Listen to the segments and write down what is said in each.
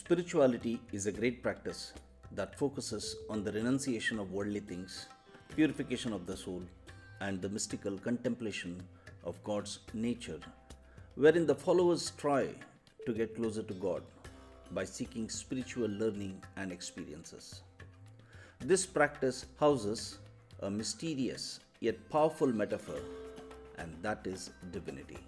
Spirituality is a great practice that focuses on the renunciation of worldly things, purification of the soul, and the mystical contemplation of God's nature, wherein the followers try to get closer to God by seeking spiritual learning and experiences. This practice houses a mysterious yet powerful metaphor, and that is divinity.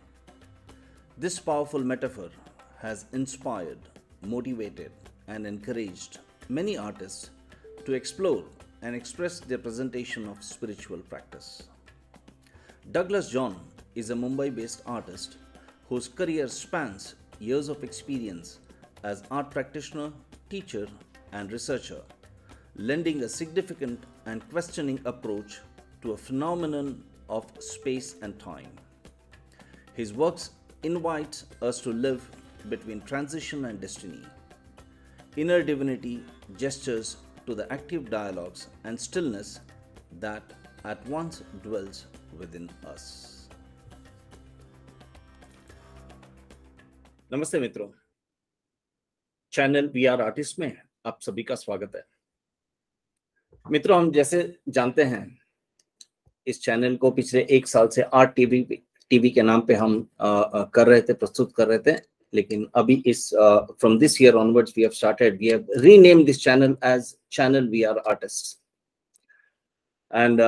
This powerful metaphor has inspired, motivated, and encouraged many artists to explore and express their presentation of spiritual practice. Douglas John is a Mumbai based artist whose career spans years of experience as art practitioner, teacher, and researcher, lending a significant and questioning approach to a phenomenon of space and time. His works invite us to live between transition and destiny. Inner divinity gestures to the active dialogues and stillness that at once dwells within us. नमस्ते मित्रों, channel we are artist में आप सभी का स्वागत है। मित्रों, हम जैसे जानते हैं इस चैनल को पिछले एक साल से आर्ट टीवी के नाम पे हम कर रहे थे, प्रस्तुत कर रहे थे, लेकिन अभी इस from this year onwards we have renamed this channel as channel we are artists. And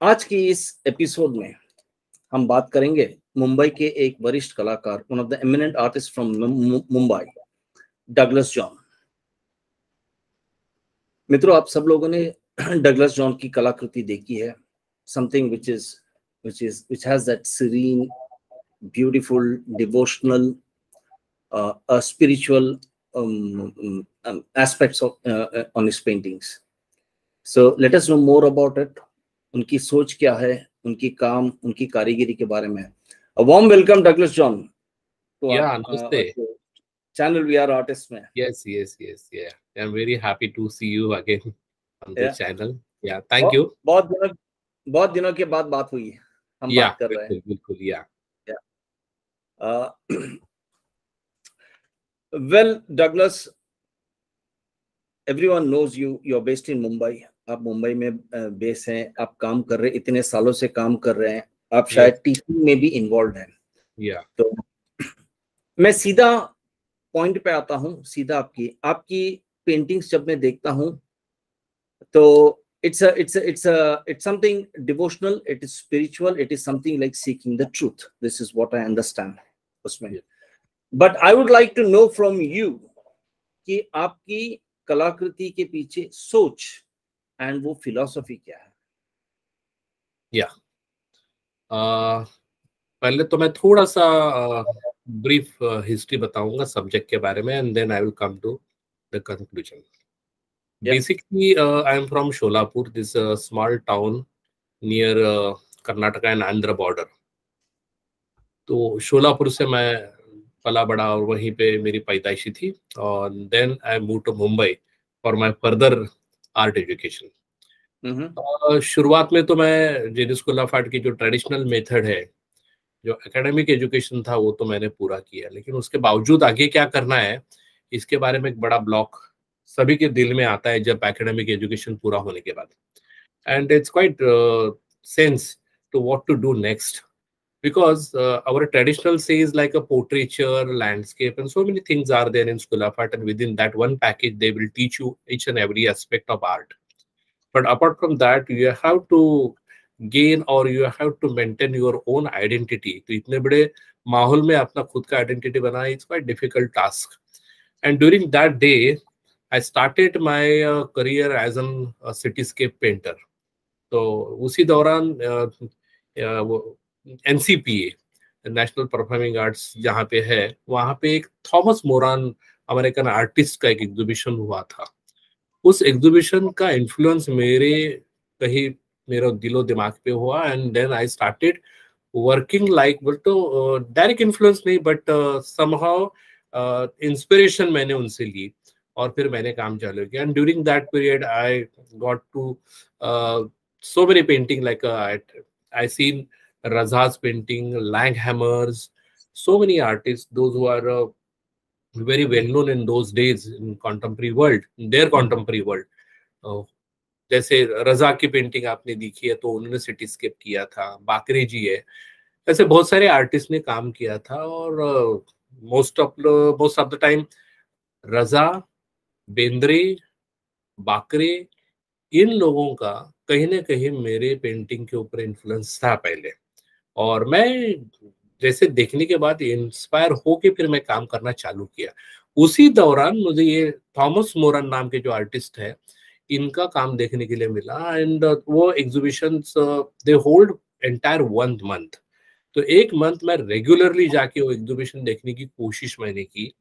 आज की इस एपिसोड में हम बात करेंगे मुंबई के एक वरिष्ठ कलाकार, one of the eminent artist from Mumbai, Douglas John. मित्रों, आप सब लोगों ने डगलस जॉन की कलाकृति देखी है, something which has that serene, beautiful, devotional, spiritual aspects of on his paintings. So let us know more about it. उनकी सोच क्या है, उनकी काम, उनकी कारीगरी के बारे में। A warm welcome, Douglas John. Namaste. Channel We Are Artists में। Yes. Yeah. I'm very happy to see you again on the channel. Yeah, thank you. बहुत दिनों के बाद बात हुई है, हम बात कर रहे हैं। बिल्कुल, yeah. Well, Douglas, everyone knows you. You're based in Mumbai. आप मुंबई में बेस हैं, आप काम कर रहे हैं, इतने सालों से काम कर रहे हैं, आप शायद टीचिंग में भी इन्वॉल्व हैं। तो मैं सीधा पॉइंट पे आता हूँ, सीधा आपकी पेंटिंग्स जब मैं देखता हूँ तो it's something devotional, it is spiritual, it is something like seeking the truth. This is what I understand उसमें। But I would like to know from you कि आपकी कलाकृति के पीछे सोच एंड वो फिलॉसफी क्या है? पहले तो मैं थोड़ा सा ब्रीफ हिस्ट्री बताऊंगा सब्जेक्ट के बारे में, and then I will come to the conclusion. Basically, I am from Sholapur, this small town near Karnataka and Andhra border. तो शोलापुर से मैं पला बड़ा और वहीं पे मेरी पैदाइशी थी, और then I move to Mumbai for my further art education. शुरुआत में तो मैं जेडी स्कूल ऑफ आर्ट की जो ट्रेडिशनल मेथड है, जो एकेडमिक एजुकेशन था, वो तो मैंने पूरा किया, लेकिन उसके बावजूद आगे क्या करना है इसके बारे में एक बड़ा ब्लॉक सभी के दिल में आता है जब एकेडमिक एजुकेशन पूरा होने के बाद। And it's quite sense to what to do next, because our traditional says like a portraiture, landscape, and so many things are there in School of Art, and within that one package they will teach you each and every aspect of art. But apart from that, you have to gain or you have to maintain your own identity. तो इतने बड़े माहौल में अपना खुद का identity banana, it's quite difficult task. And during that day I started my career as a cityscape painter. तो उसी दौरान NCPA, नेशनल परफॉर्मिंग आर्ट्स जहाँ पे है, वहाँ पे एक थॉमस मोरान अमेरिकन आर्टिस्ट का एक एग्जीबिशन हुआ था। उस एग्जीबिशन का इन्फ्लुएंस मेरे दिलो दिमाग पे हुआ, and then I started working like, तो डायरेक्ट इन्फ्लुएंस नहीं, बट समहाउ इंस्पिरेशन मैंने उनसे ली और फिर मैंने काम चालू किया। And during that period I got to so many painting, like I seen Razha's painting, Langhammer's, so many artists, those who are very well known in those days in contemporary world, in their contemporary world. जैसे रजा की painting आपने देखी है तो उन्होंने cityscape किया था, बाकरे जी है, ऐसे बहुत सारे आर्टिस्ट ने काम किया था। और मोस्ट ऑफ द टाइम रजा, बेंद्रे, बाकरे, इन लोगों का कहीं ना कहीं मेरे पेंटिंग के ऊपर इन्फ्लुएंस था पहले। और मैं जैसे देखने के बाद इंस्पायर होके फिर मैं काम करना चालू किया। उसी दौरान मुझे ये थॉमस मोरन नाम के जो आर्टिस्ट है इनका काम देखने के लिए मिला। एंड वो exhibitions they hold entire 1 month. तो 1 मंथ मैं रेगुलरली जाके वो एग्जीबिशन देखने की कोशिश मैंने की।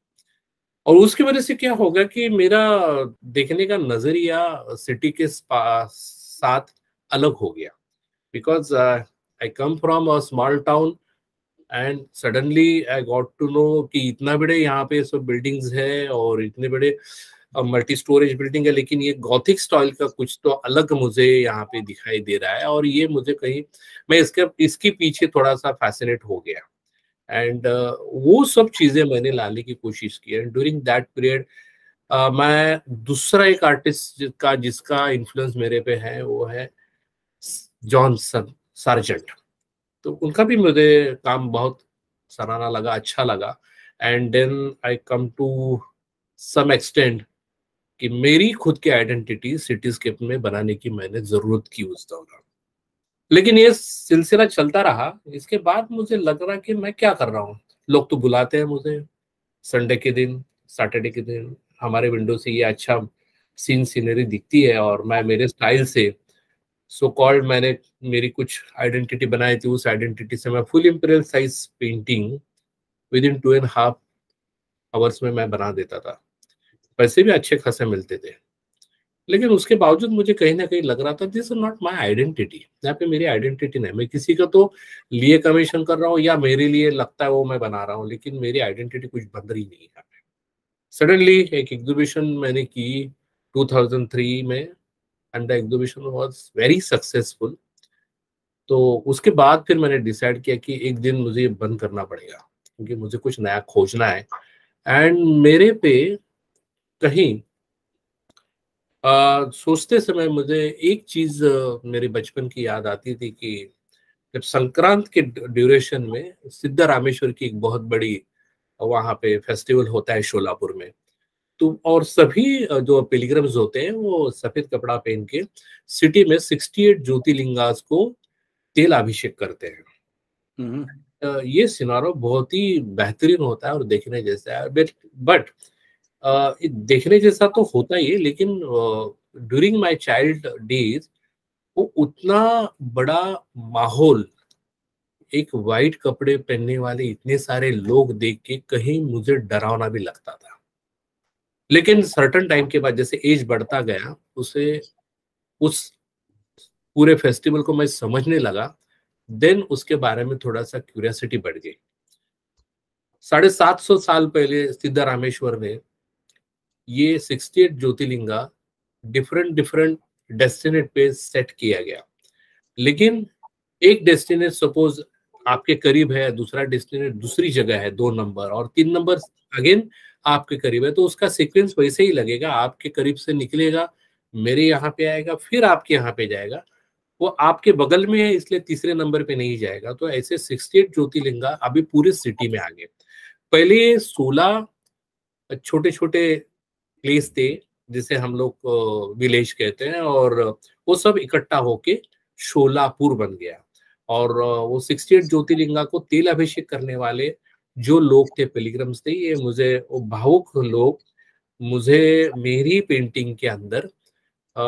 और उसकी वजह से क्या होगा कि मेरा देखने का नजरिया सिटी के साथ अलग हो गया। Because I come from a small town and suddenly I got to know कि इतना बड़े यहाँ पे सब बिल्डिंग्स है और इतने बड़े मल्टी स्टोरेज बिल्डिंग है, लेकिन ये गॉथिक स्टाइल का कुछ तो अलग मुझे यहाँ पे दिखाई दे रहा है। और ये मुझे कहीं मैं इसके पीछे थोड़ा सा फैसिनेट हो गया। एंड वो सब चीजें मैंने लाने की कोशिश की। एंड ड्यूरिंग दैट पीरियड मैं दूसरा एक आर्टिस्ट का जिसका इन्फ्लुएंस मेरे पे है वो है जॉन सार्जेंट। तो उनका भी मुझे काम बहुत सराहना लगा, अच्छा लगा। And then I come to some extend कि मेरी खुद की आइडेंटिटी सिटीस्केप में बनाने की मैंने जरूरत की उस दौरान। लेकिन ये सिलसिला चलता रहा। इसके बाद मुझे लग रहा कि मैं क्या कर रहा हूँ। लोग तो बुलाते हैं मुझे संडे के दिन, सैटरडे के दिन, हमारे विंडो से ये अच्छा सीनरी दिखती है और मैं मेरे स्टाइल से सो कॉल्ड मैंने मेरी कुछ आइडेंटिटी बनाई थी। उस आइडेंटिटी से मैं full imperial size painting with in 2.5 hours में मैं बना देता था। पैसे भी अच्छे खासे मिलते थे। लेकिन उसके बावजूद मुझे कहीं ना कहीं लग रहा था this is not my identity. यहाँ पे मेरी आइडेंटिटी नहीं, मैं किसी का तो लिए कमीशन कर रहा हूँ या मेरे लिए लगता है वो मैं बना रहा हूँ, लेकिन मेरी आइडेंटिटी कुछ बन रही नहीं है। सडनली एक एग्जीबिशन मैंने की 2003 में and the exhibition was very successful. तो उसके बाद फिर मैंने डिसाइड किया कि एक दिन मुझे ये बंद करना पड़ेगा क्योंकि मुझे कुछ नया खोजना है। एंड मेरे पे कहीं सोचते समय मुझे एक चीज मेरे बचपन की याद आती थी कि जब संक्रांत के ड्यूरेशन में सिद्धरामेश्वर की एक बहुत बड़ी वहां पे फेस्टिवल होता है शोलापुर में। तो और सभी जो पिलग्रिम्स होते हैं वो सफेद कपड़ा पहन के सिटी में 68 ज्योतिर्लिंगास को तेल अभिषेक करते हैं। ये सिनारो बहुत ही बेहतरीन होता है और देखने जैसा है। बट देखने जैसा तो होता ही है, लेकिन ड्यूरिंग माय चाइल्ड डेज वो उतना बड़ा माहौल, एक वाइट कपड़े पहनने वाले इतने सारे लोग देख के कहीं मुझे डरावना भी लगता था। लेकिन सर्टन टाइम के बाद जैसे एज बढ़ता गया उसे उस पूरे फेस्टिवल को मैं समझने लगा। देन उसके बारे में थोड़ा सा क्यूरियोसिटी बढ़ गई। 750 साल पहले सिद्धरामेश्वर में ये 68 ज्योतिर्लिंगा डिफरेंट डिफरेंट डेस्टिनेट पे सेट किया गया। लेकिन एक डेस्टिनेट सपोज आपके करीब है, दूसरा डेस्टिनेट दूसरी जगह है 2 नंबर, और 3 नंबर अगेन आपके करीब है, तो उसका सीक्वेंस वैसे ही लगेगा। आपके करीब से निकलेगा, मेरे यहाँ पे आएगा, फिर आपके यहाँ पे जाएगा। वो आपके बगल में है इसलिए तीसरे नंबर पे नहीं जाएगा। तो ऐसे 68 ज्योतिर्लिंगा अभी पूरे सिटी में आ गए। पहले 16 छोटे छोटे प्लेस थे जिसे हम लोग विलेज कहते हैं, और वो सब इकट्ठा होके शोलापुर बन गया। और वो 68 ज्योतिर्लिंगा को तेल अभिषेक करने वाले जो लोग थे, पिलग्रिम्स थे, ये मुझे वो भावुक लोग मुझे मेरी पेंटिंग के अंदर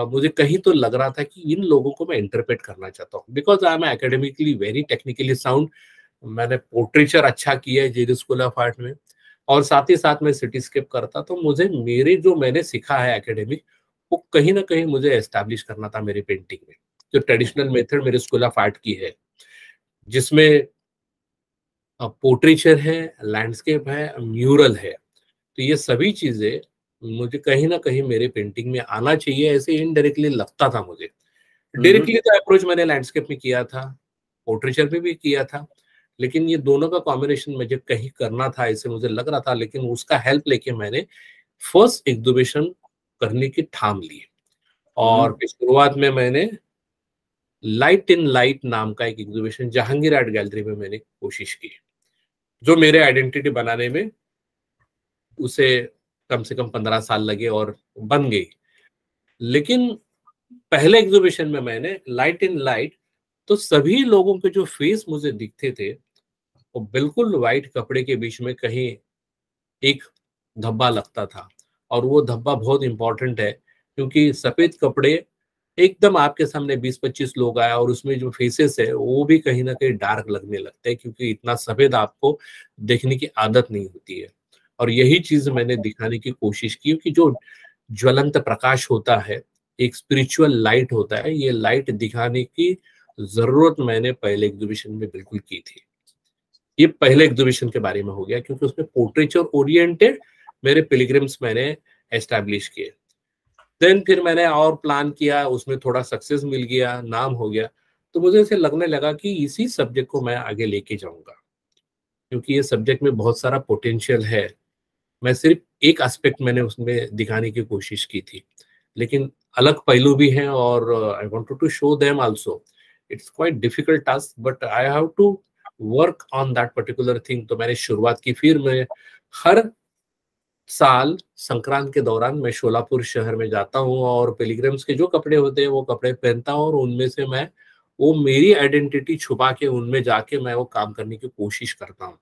मुझे कहीं तो लग रहा था कि इन लोगों को मैं इंटरप्रेट करना चाहता हूँ। Because I am academically very technically sound. मैंने पोर्ट्रेचर अच्छा किया है जेडी स्कूल ऑफ आर्ट में, और साथ ही साथ मैं सिटीस्केप करता। तो मुझे मेरे जो मैंने सीखा है एकेडमिक, वो कहीं ना कहीं मुझे एस्टैब्लिश करना था मेरी पेंटिंग में। जो ट्रेडिशनल मेथड मेरे स्कूल ऑफ आर्ट की है, जिसमें पोर्ट्रेचर है, लैंडस्केप है, म्यूरल है, तो ये सभी चीजें मुझे कहीं ना कहीं मेरे पेंटिंग में आना चाहिए, ऐसे इनडायरेक्टली लगता था मुझे। डायरेक्टली तो अप्रोच मैंने लैंडस्केप में किया था, पोर्ट्रेचर में भी किया था, लेकिन ये दोनों का कॉम्बिनेशन मुझे कहीं करना था, ऐसे मुझे लग रहा था, लेकिन उसका हेल्प लेके मैंने फर्स्ट एग्जीबिशन करने की ठान ली। और फिर शुरुआत में मैंने लाइट इन लाइट नाम का एक एग्जीबिशन जहांगीर आर्ट गैलरी में मैंने कोशिश की, जो मेरे आइडेंटिटी बनाने में उसे कम से कम 15 साल लगे और बन गई। लेकिन पहले एग्जीबिशन में मैंने लाइट इन लाइट, तो सभी लोगों के जो फेस मुझे दिखते थे वो बिल्कुल व्हाइट कपड़े के बीच में कहीं एक धब्बा लगता था। और वो धब्बा बहुत इंपॉर्टेंट है, क्योंकि सफेद कपड़े एकदम आपके सामने 20-25 लोग आए और उसमें जो फेसेस है वो भी कहीं ना कहीं डार्क लगने लगते हैं, क्योंकि इतना सफेद आपको देखने की आदत नहीं होती है। और यही चीज मैंने दिखाने की कोशिश की कि जो ज्वलंत प्रकाश होता है, एक स्पिरिचुअल लाइट होता है, ये लाइट दिखाने की जरूरत मैंने पहले एग्जीबिशन में बिल्कुल की थी। ये पहले एग्जीबिशन के बारे में हो गया, क्योंकि उसमें पोर्ट्रेचर ओरिएंटेड मेरे पिलग्रिम्स मैंने एस्टैब्लिश किए। देन फिर मैंने और प्लान किया, उसमें थोड़ा सक्सेस मिल गया, नाम हो गया, तो मुझे ऐसे लगने लगा कि इसी सब्जेक्ट को मैं आगे लेके जाऊंगा, क्योंकि ये सब्जेक्ट में बहुत सारा पोटेंशियल है। मैं सिर्फ एक एस्पेक्ट मैंने उसमें दिखाने की कोशिश की थी, लेकिन अलग पहलू भी हैं और I wanted to show them also. It's quite difficult task, but I have to work on that particular thing. तो मैंने शुरुआत की। फिर मैं हर साल संक्रांत के दौरान मैं शोलापुर शहर में जाता हूँ और पिलग्रिम्स के जो कपड़े होते हैं वो कपड़े पहनता हूँ, और उनमें से मैं वो मेरी आइडेंटिटी छुपा के उनमें जाके मैं वो काम करने की कोशिश करता हूँ।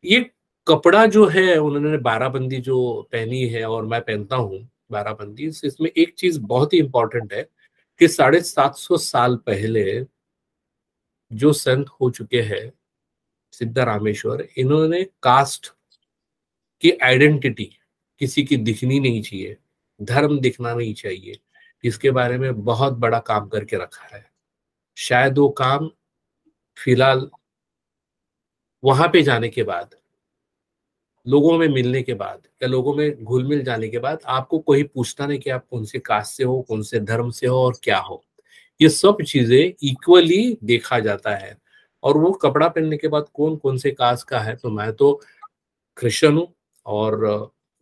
ये कपड़ा जो है उन्होंने बाराबंदी जो पहनी है और मैं पहनता हूँ बाराबंदी, इसमें एक चीज बहुत ही इंपॉर्टेंट है कि 750 साल पहले जो संत हो चुके हैं सिद्धारामेश्वर, इन्होंने कास्ट की आइडेंटिटी किसी की दिखनी नहीं चाहिए, धर्म दिखना नहीं चाहिए, इसके बारे में बहुत बड़ा काम करके रखा है। शायद वो काम फिलहाल वहां पे जाने के बाद, लोगों में मिलने के बाद या लोगों में घुल मिल जाने के बाद आपको कोई पूछता नहीं कि आप कौन से कास्ट से हो, कौन से धर्म से हो और क्या हो। ये सब चीजें इक्वली देखा जाता है। और वो कपड़ा पहनने के बाद कौन कौन से कास्ट का है, तो मैं तो क्रिश्चियन हूँ, और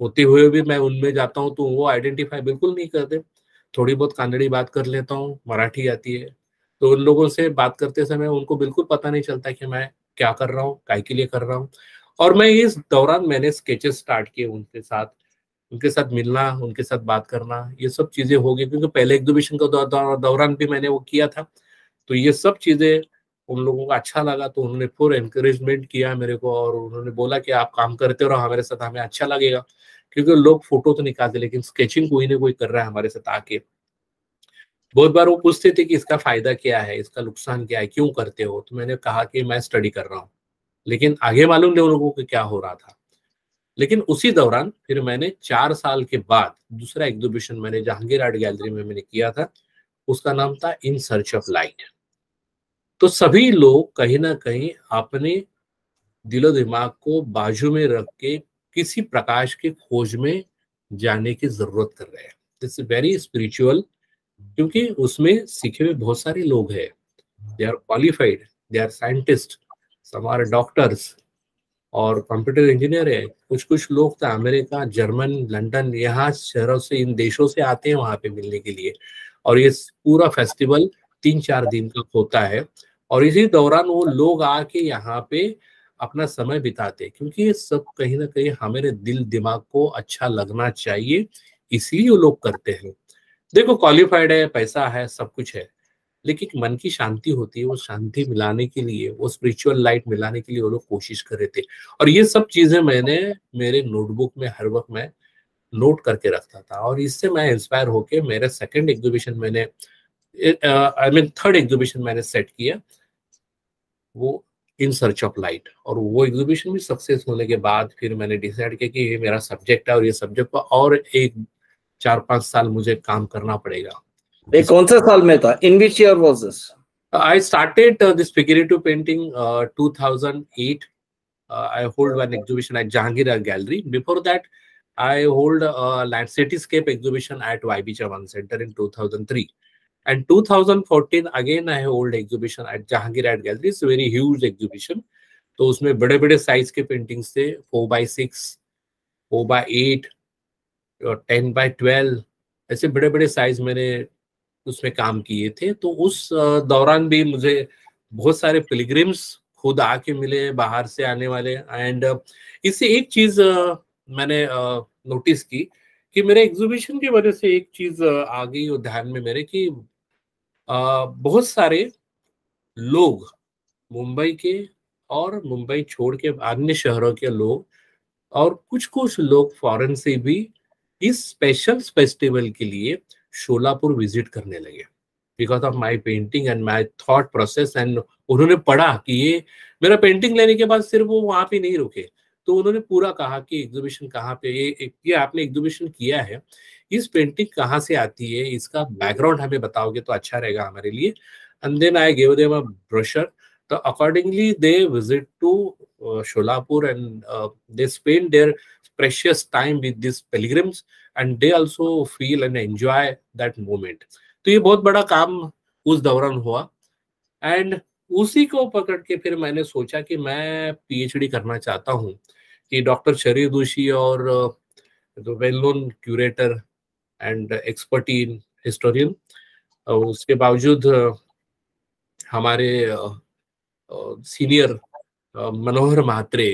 होते हुए भी मैं उनमें जाता हूँ तो वो आइडेंटिफाई बिल्कुल नहीं करते। थोड़ी बहुत कानड़ी बात कर लेता हूँ, मराठी आती है, तो उन लोगों से बात करते समय उनको बिल्कुल पता नहीं चलता कि मैं क्या कर रहा हूँ, काय के लिए कर रहा हूँ। और मैं इस दौरान मैंने स्केचेस स्टार्ट किए उनके साथ मिलना, उनके साथ बात करना, ये सब चीजें हो गई, क्योंकि पहले एग्जीबिशन का दौरान भी मैंने वो किया था। तो ये सब चीजें उन लोगों को अच्छा लगा, तो उन्होंने फिर एनकरेजमेंट किया मेरे को, और उन्होंने बोला कि आप काम करते रहो हमारे साथ, हमें अच्छा लगेगा। क्योंकि लोग फोटो तो निकालते, लेकिन स्केचिंग कोई ना कोई कर रहा है हमारे साथ आके। बहुत बार वो पूछते थे कि इसका फायदा क्या है, इसका नुकसान क्या है, क्यों करते हो, तो मैंने कहा कि मैं स्टडी कर रहा हूँ। लेकिन आगे मालूम नहीं उन लोगों को क्या हो रहा था। लेकिन उसी दौरान फिर मैंने 4 साल के बाद दूसरा एग्जीबिशन मैंने जहांगीर आर्ट गैलरी में मैंने किया था, उसका नाम था इन सर्च ऑफ लाइट। तो सभी लोग कहीं ना कहीं अपने दिलो दिमाग को बाजू में रख के किसी प्रकाश की खोज में जाने की जरूरत कर रहे हैं। इट्स वेरी स्पिरिचुअल, क्योंकि उसमें सीखे हुए बहुत सारे लोग हैं, they are qualified, they are scientist, some are doctors और कंप्यूटर इंजीनियर है। कुछ कुछ लोग तो अमेरिका, जर्मन, लंदन, यहाँ शहरों से, इन देशों से आते हैं वहां पे मिलने के लिए। और ये पूरा फेस्टिवल 3-4 दिन का होता है, और इसी दौरान वो लोग आके यहाँ पे अपना समय बिताते हैं, क्योंकि ये सब कहीं ना कहीं हमारे दिल दिमाग को अच्छा लगना चाहिए, इसलिए वो लोग करते हैं। देखो, क्वालिफाइड है, पैसा है, सब कुछ है, लेकिन मन की शांति होती है, वो शांति मिलाने के लिए, वो स्पिरिचुअल लाइट मिलाने के लिए वो लोग कोशिश कर रहे थे। और ये सब चीजें मैंने मेरे नोटबुक में हर वक्त मैं नोट करके रखता था, और इससे मैं इंस्पायर होके मेरा सेकंड एग्जीबिशन मैंने, आई मीन थर्ड एग्जीबिशन मैंने सेट किया, वो इन सर्च ऑफ लाइट। और वो एग्जीबिशन भी सक्सेस होने के बाद फिर मैंने डिसाइड किया कि ये मेरा सब्जेक्ट है, और ये सब्जेक्ट पर और एक 4-5 साल मुझे काम करना पड़ेगा। ये कौन सा साल में था? In which year was this? I started this figurative painting 2008. I hold one exhibition at Jahangir Art Gallery. Before that, I hold a cityscape exhibition at YB Chavan Center in 2003. And 2014 again I hold exhibition at Jahangir Art Gallery. It's a very huge exhibition. तो उसमें बड़े बड़े size के paintings थे, 4x6, 4x8 और 10x12, ऐसे बड़े बड़े साइज मैंने उसमें काम किए थे। तो उस दौरान भी मुझे बहुत सारे पिलग्रिम्स खुद आके मिले, बाहर से आने वाले। एंड इससे एक चीज मैंने नोटिस की कि मेरे एग्जीबिशन की वजह से एक चीज आ गई और ध्यान में मेरे कि बहुत सारे लोग मुंबई के और मुंबई छोड़ के अन्य शहरों के लोग और कुछ कुछ लोग फॉरेन से भी इस स्पेशल फेस्टिवल के लिए शोलापुर विजिट करने लगे because of my painting and my thought process. And उन्होंने पढ़ा कि ये मेरा पेंटिंग लेने के बाद सिर्फ वो वहां पे नहीं रुके, तो उन्होंने पूरा कहा कि एग्जीबिशन कहाँ पे, ये आपने एग्जीबिशन किया है, इस पेंटिंग कहाँ से आती है, इसका बैकग्राउंड हमें बताओगे तो अच्छा रहेगा हमारे लिए। And then I give them a brochure. So accordingly, they visit to Sholapur and they spend their precious time with these pilgrims and they also feel and enjoy that moment. तो ये बहुत बड़ा काम उस दौरान हुआ। एंड उसी को पकड़ के फिर मैंने सोचा कि मैं पीएचडी करना चाहता हूँ कि डॉक्टर शरीर दोषी और जो well known curator and expertise in historian, उसके बावजूद हमारे सीनियर मनोहर महात्रे,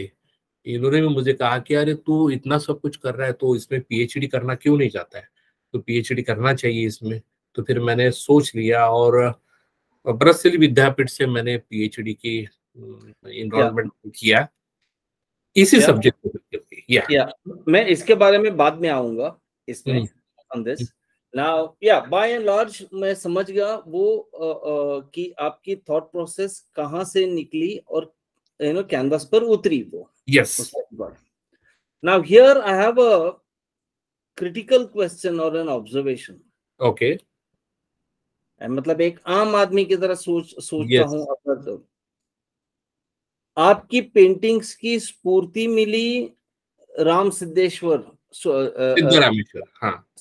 इन्होंने भी मुझे कहा कि अरे तू इतना सब कुछ कर रहा है तो इसमें पीएचडी करना क्यों नहीं चाहता है, तो पीएचडी करना चाहिए इसमें। तो फिर मैंने सोच लिया और ब्रसेल विद्यापीठ से मैंने पीएचडी की इनरोलमेंट किया इसी सब्जेक्ट पे। मैं इसके बारे में बाद में आऊंगा इसमें on this. Now by and large मैं समझ गया वो कि आपकी थॉट प्रोसेस कहाँ से निकली और कैनवास पर उतरी वो। Yes. Now here I have a critical question और एन ऑब्जर्वेशन। ओके। मतलब एक आम आदमी की तरह सोचता हूँ, अगर आपकी पेंटिंग्स की स्फूर्ति मिली राम सिद्धेश्वर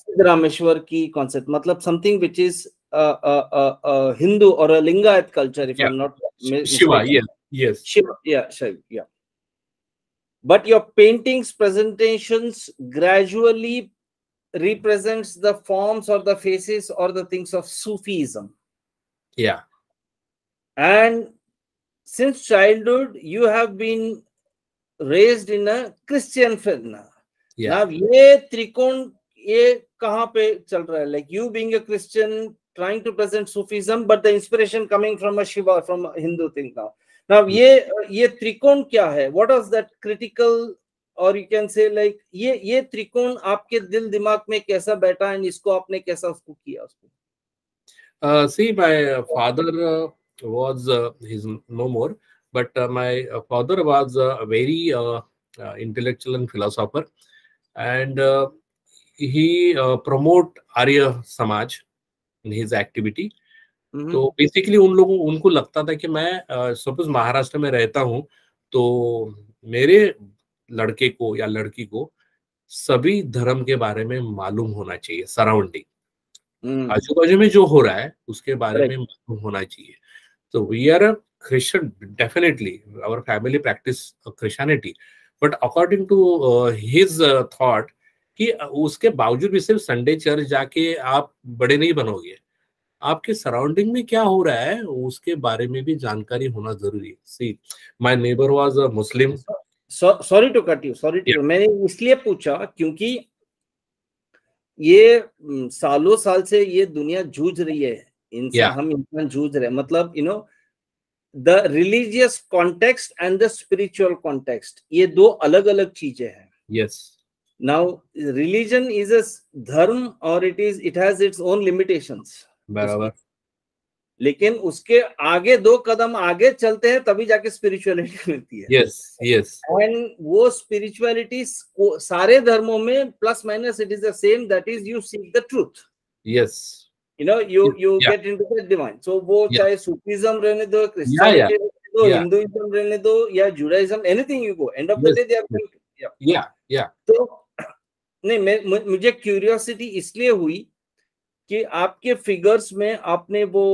सिद्धरामेश्वर की कॉन्सेप्ट, मतलब समथिंग विच इज हिंदू और a Lingayat culture, if I'm not Shiva, yes. Shiva. But your paintings presentations gradually represents the forms or the faces or the things of Sufism. Yeah. And since childhood you have been raised in a Christian family. Now ये त्रिकोण ये कहाँ पे चल रहा है? Like you being a Christian trying to present Sufism, but the inspiration coming from a Shiva, from a Hindu thing now. Now ये त्रिकोण क्या है? What was that critical, or you can say like ये त्रिकोण आपके दिल दिमाग में कैसा बैठा है, इसको आपने कैसा उसको किया उसको? See, my father was he's no more, but my father was a very intellectual and philosopher, and he promote Arya Samaj in his activity. तो बेसिकली उनको लगता था कि मैं सपोज महाराष्ट्र में रहता हूँ तो मेरे लड़के को या लड़की को सभी धर्म के बारे में मालूम होना चाहिए, सराउंडिंग आजू बाजू में जो हो रहा है उसके बारे में मालूम होना चाहिए। So we are a Christian, definitely. Our family practice Christianity, but according to his thought कि उसके बावजूद भी सिर्फ संडे चर्च जाके आप बड़े नहीं बनोगे, आपके सराउंडिंग में क्या हो रहा है उसके बारे में भी जानकारी होना जरूरी है। See, my neighbor was a Muslim. Sorry to cut you. मैंने इसलिए पूछा क्योंकि ये सालों साल से ये दुनिया जूझ रही है इनसे, हम इंसान जूझ रहे हैं। मतलब the religious context and the spiritual context, ये दो अलग अलग चीजें हैं। Yes. Now religion is a धर्म और it has its own limitations, बराबर, लेकिन उसके आगे दो कदम आगे चलते हैं तभी जाके स्पिरिचुअलिटी मिलती है। Yes yes. एंड वो स्पिरिचुअलिटी सारे धर्मों में plus minus it is the same, that is you seek the truth. Yes. you get into the divine. So वो चाहे सूफीज्म रहने दो, क्रिश्चियनिटी रहने दो, हिंदुइज्म रहने दो या Judaism, anything you go, end of the day they are going to, तो नहीं मुझे क्यूरियोसिटी इसलिए हुई कि आपके फिगर्स में आपने वो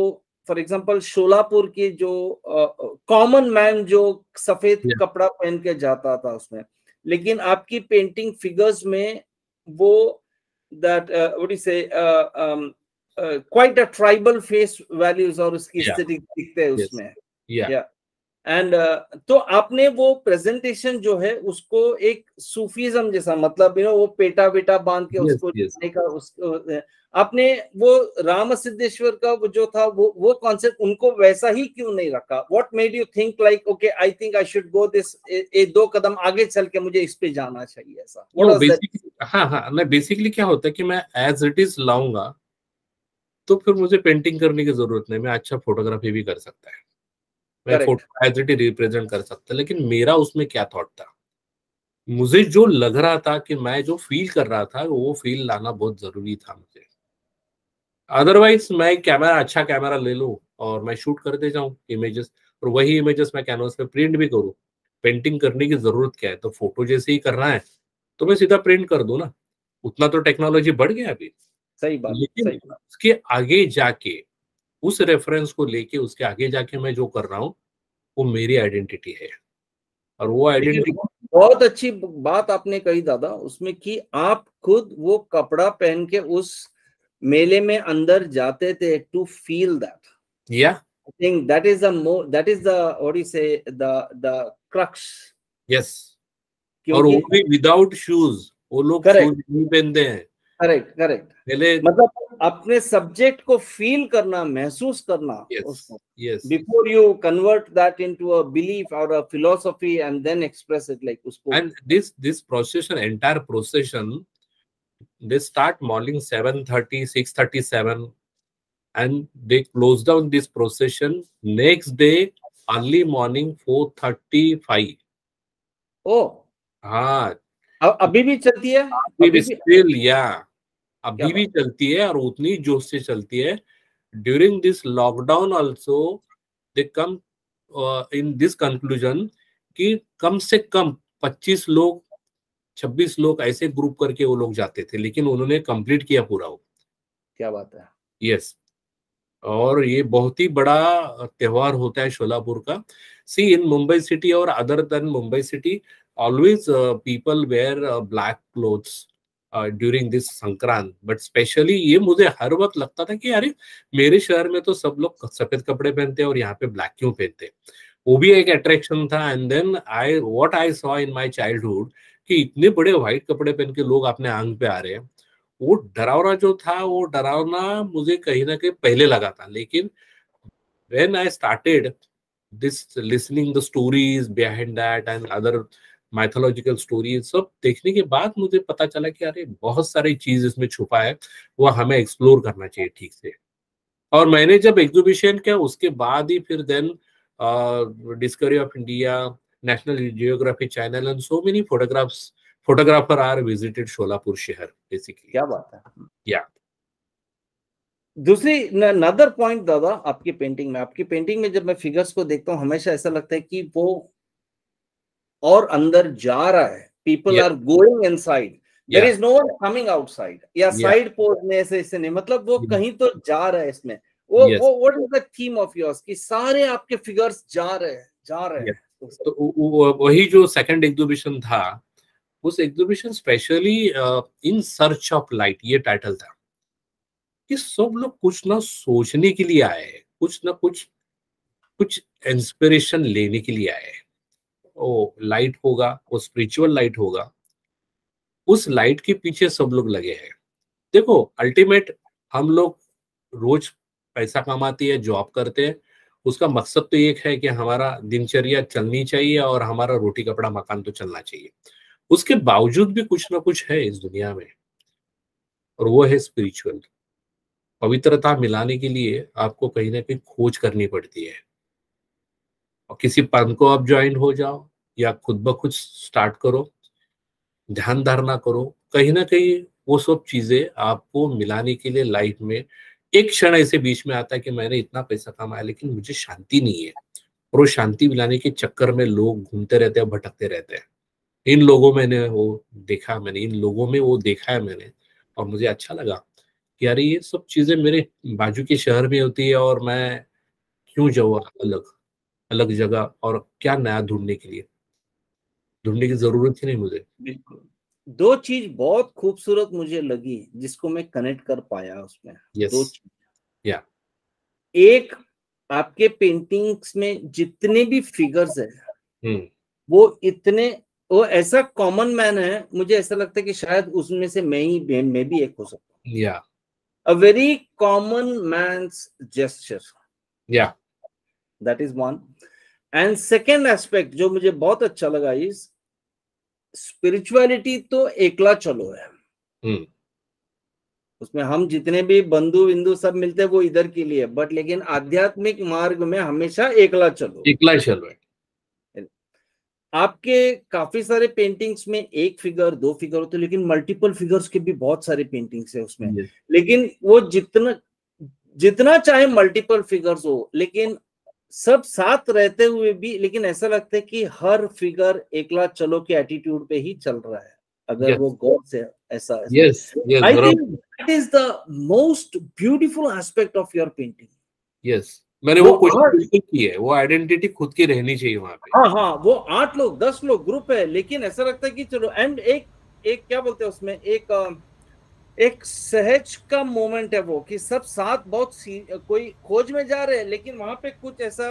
फॉर एग्जांपल शोलापुर के जो कॉमन मैन जो सफेद Yeah. कपड़ा पहन के जाता था उसमें, लेकिन आपकी पेंटिंग फिगर्स में वो दैट व्हाट यू से quite a tribal face values और उसकी Yeah. एस्थेटिक दिखते हैं Yes. उसमें। Yeah. या एंड तो आपने वो प्रेजेंटेशन जो है उसको एक सूफीज्म जैसा, मतलब वो पेटा बेटा बांध के Yes. उसको Yes. जाने का उसको आपने वो राम सिद्धेश्वर का वो जो था वो कॉन्सेप्ट उनको वैसा ही क्यों नहीं रखा? What made you think like okay I think I should go this, एक दो कदम आगे चल के मुझे इस पे जाना चाहिए, ऐसा what no was that? Basically, हाँ हाँ, मैं बेसिकली क्या होता है कि मैं एज इट इज लाऊंगा तो फिर मुझे पेंटिंग करने की जरूरत नहीं, मैं अच्छा फोटोग्राफी भी कर सकता है, मैं correct. Photo as it is represent कर सकता, लेकिन मेरा उसमें क्या थॉट था, मुझे जो लग रहा था कि मैं जो फील कर रहा था वो फील लाना बहुत जरूरी था मुझे। अदरवाइज मैं कैमरा, अच्छा कैमरा ले लूं और मैं शूट करते जाऊं इमेजेस, और वही इमेजेस मैं कैनवास पे प्रिंट भी करूं। पेंटिंग करने की जरूरत क्या है, तो फोटो जैसे ही करना है तो मैं सीधा प्रिंट कर दूं ना, उतना तो टेक्नोलॉजी बढ़ गया अभी। सही बात, लेकिन सही बात। उसके आगे जाके, उस रेफरेंस को लेके उसके आगे जाके मैं जो कर रहा हूँ वो मेरी आइडेंटिटी है, और वो लेकिन आइडेंटिटी। बहुत अच्छी बात आपने कही दादा उसमें कि आप खुद वो कपड़ा पहन के उस मेले में अंदर जाते थे टू फील दैट। या I think that is the what do you say the crux। Yes, और वो क्योंकि भी विदाउट शूज, वो लोग शूज करेक्ट, नहीं पहनते हैं करेक्ट, करेक्ट। पहले। मतलब अपने सब्जेक्ट को फील करना, महसूस करना यस उसको, yes. Before you convert that into a belief और a philosophy and then express it like उसको। And this procession, entire procession, they start morning 7:30, 6:37, and they close down this procession next day early morning 4:35. ओ, हाँ, अभी भी चलती है? अभी भी अभी भी? स्टिल, या क्या अभी भी बात। चलती है और उतनी जोश से चलती है। During this lockdown also they come in this conclusion कि कम से कम 25 लोग, 26 लोग ऐसे ग्रुप करके वो लोग जाते थे, लेकिन उन्होंने कंप्लीट किया पूरा वो। क्या बात है। यस, और ये बहुत ही बड़ा त्योहार होता है शोलापुर का। सी इन मुंबई सिटी और other than Mumbai city, always people wear black clothes during this Sankrant, but specially ये मुझे हर वक्त लगता था कि अरे मेरे शहर में तो सब लोग सफेद कपड़े पहनते हैं और यहाँ पे ब्लैक क्यों पहनते हैं। वो भी एक अट्रैक्शन था। And then I saw in my childhood कि इतने बड़े व्हाइट कपड़े पहन के लोग अपने आंग पे आ रहे हैं, वो डरावना जो था, वो डरावना मुझे कहीं ना कहीं पहले लगा था। लेकिन when I started this listening the stories behind that and other mythological stories, सब देखने के बाद मुझे पता चला कि अरे बहुत सारी चीज इसमें छुपा है, वो हमें एक्सप्लोर करना चाहिए ठीक से। और मैंने जब एग्जीबिशन किया उसके बाद ही फिर then Discovery of India, National Geography channel and so many photographer are visited Sholapur शहर बेसिकली। क्या बात है। या दूसरी नदर पॉइंट दादा, आपकी पेंटिंग में जब मैं फिगर्स को देखता हूँ हमेशा ऐसा लगता है कि वो और अंदर जा रहा है, people yeah are going inside, there yeah is no one coming outside yeah yeah side pose में ऐसे नहीं, मतलब वो कहीं तो जा रहा है इसमें। यस वो what is the theme of yours कि सारे आपके फिगर्स जा रहे हैं, जा रहे यस। हैं। तो वही जो सेकंड एग्जीबिशन था, उस exhibition specially in search of light ये टाइटल था, कि सब लोग कुछ ना सोचने के लिए आए हैं, कुछ ना कुछ, कुछ इंस्पिरेशन लेने के लिए आए हैं। वो लाइट होगा, वो स्पिरिचुअल लाइट होगा, उस लाइट के पीछे सब लोग लगे हैं। देखो अल्टीमेट, हम लोग रोज पैसा कमाते हैं, जॉब करते हैं, उसका मकसद तो एक है कि हमारा दिनचर्या चलनी चाहिए और हमारा रोटी कपड़ा मकान तो चलना चाहिए। उसके बावजूद भी कुछ ना कुछ है इस दुनिया में, और वो है स्पिरिचुअल। पवित्रता मिलाने के लिए आपको कहीं ना कहीं खोज करनी पड़ती है, और किसी पंथ को आप ज्वाइन हो जाओ या खुद ब खुद स्टार्ट करो, ध्यान धारणा करो, कहीं ना कहीं वो सब चीजें आपको मिलाने के लिए लाइफ में एक क्षण ऐसे बीच में आता है कि मैंने इतना पैसा कमाया लेकिन मुझे शांति नहीं है, और वो शांति मिलाने के चक्कर में लोग घूमते रहते हैं, भटकते रहते हैं। इन लोगों में ने वो देखा, मैंने इन लोगों में वो देखा है मैंने, और मुझे अच्छा लगा कि यार ये सब चीजें मेरे बाजू के शहर में होती है और मैं क्यों जाऊँ अलग अलग जगह, और क्या नया ढूंढने के लिए, ढूंढने की जरूरत ही नहीं मुझे। बिल्कुल। दो चीज बहुत खूबसूरत मुझे लगी जिसको मैं कनेक्ट कर पाया उसमें। यस। दो चीज, या। एक, आपके पेंटिंग्स में जितने भी फिगर्स है हम्म। वो इतने, वो ऐसा कॉमन मैन है, मुझे ऐसा लगता है कि शायद उसमें से मैं भी एक हो सकता हूँ। Yeah. A very common man's gesture, yeah. That is one. And second aspect जो मुझे बहुत अच्छा लगा इज स्पिरिचुअलिटी तो एकला चलो है हम्म। उसमें, हम जितने भी बंधु बिंदु सब मिलते हैं वो इधर के लिए, बट लेकिन आध्यात्मिक मार्ग में हमेशा एकला चलो। एकला ही चल रहा है। आपके काफी सारे पेंटिंग्स में एक फिगर दो फिगर होते, लेकिन मल्टीपल फिगर्स के भी बहुत सारे पेंटिंग्स है उसमें। Yes. लेकिन वो जितना जितना चाहे मल्टीपल फिगर्स हो, लेकिन सब साथ रहते हुए भी, लेकिन ऐसा लगता है कि हर फिगर एकला चलो के एटीट्यूड पे ही चल रहा है, अगर Yes. वो गॉड से ऐसा ऐसा। Yes. Yes. आई बराबर। Think that is the most beautiful aspect of your painting. Yes, मैंने वो वो कोशिश आर्ट, बिल्कुल की है, वो आइडेंटिटी खुद की रहनी चाहिए वहां पे। हाँ हाँ, वो 8 लोग 10 लोग ग्रुप है, लेकिन ऐसा लगता है कि चलो, एंड एक एक क्या बोलते हैं उसमें, एक सहज का मोमेंट है वो, कि सब साथ बहुत कोई खोज में जा रहे हैं, लेकिन वहां पे कुछ ऐसा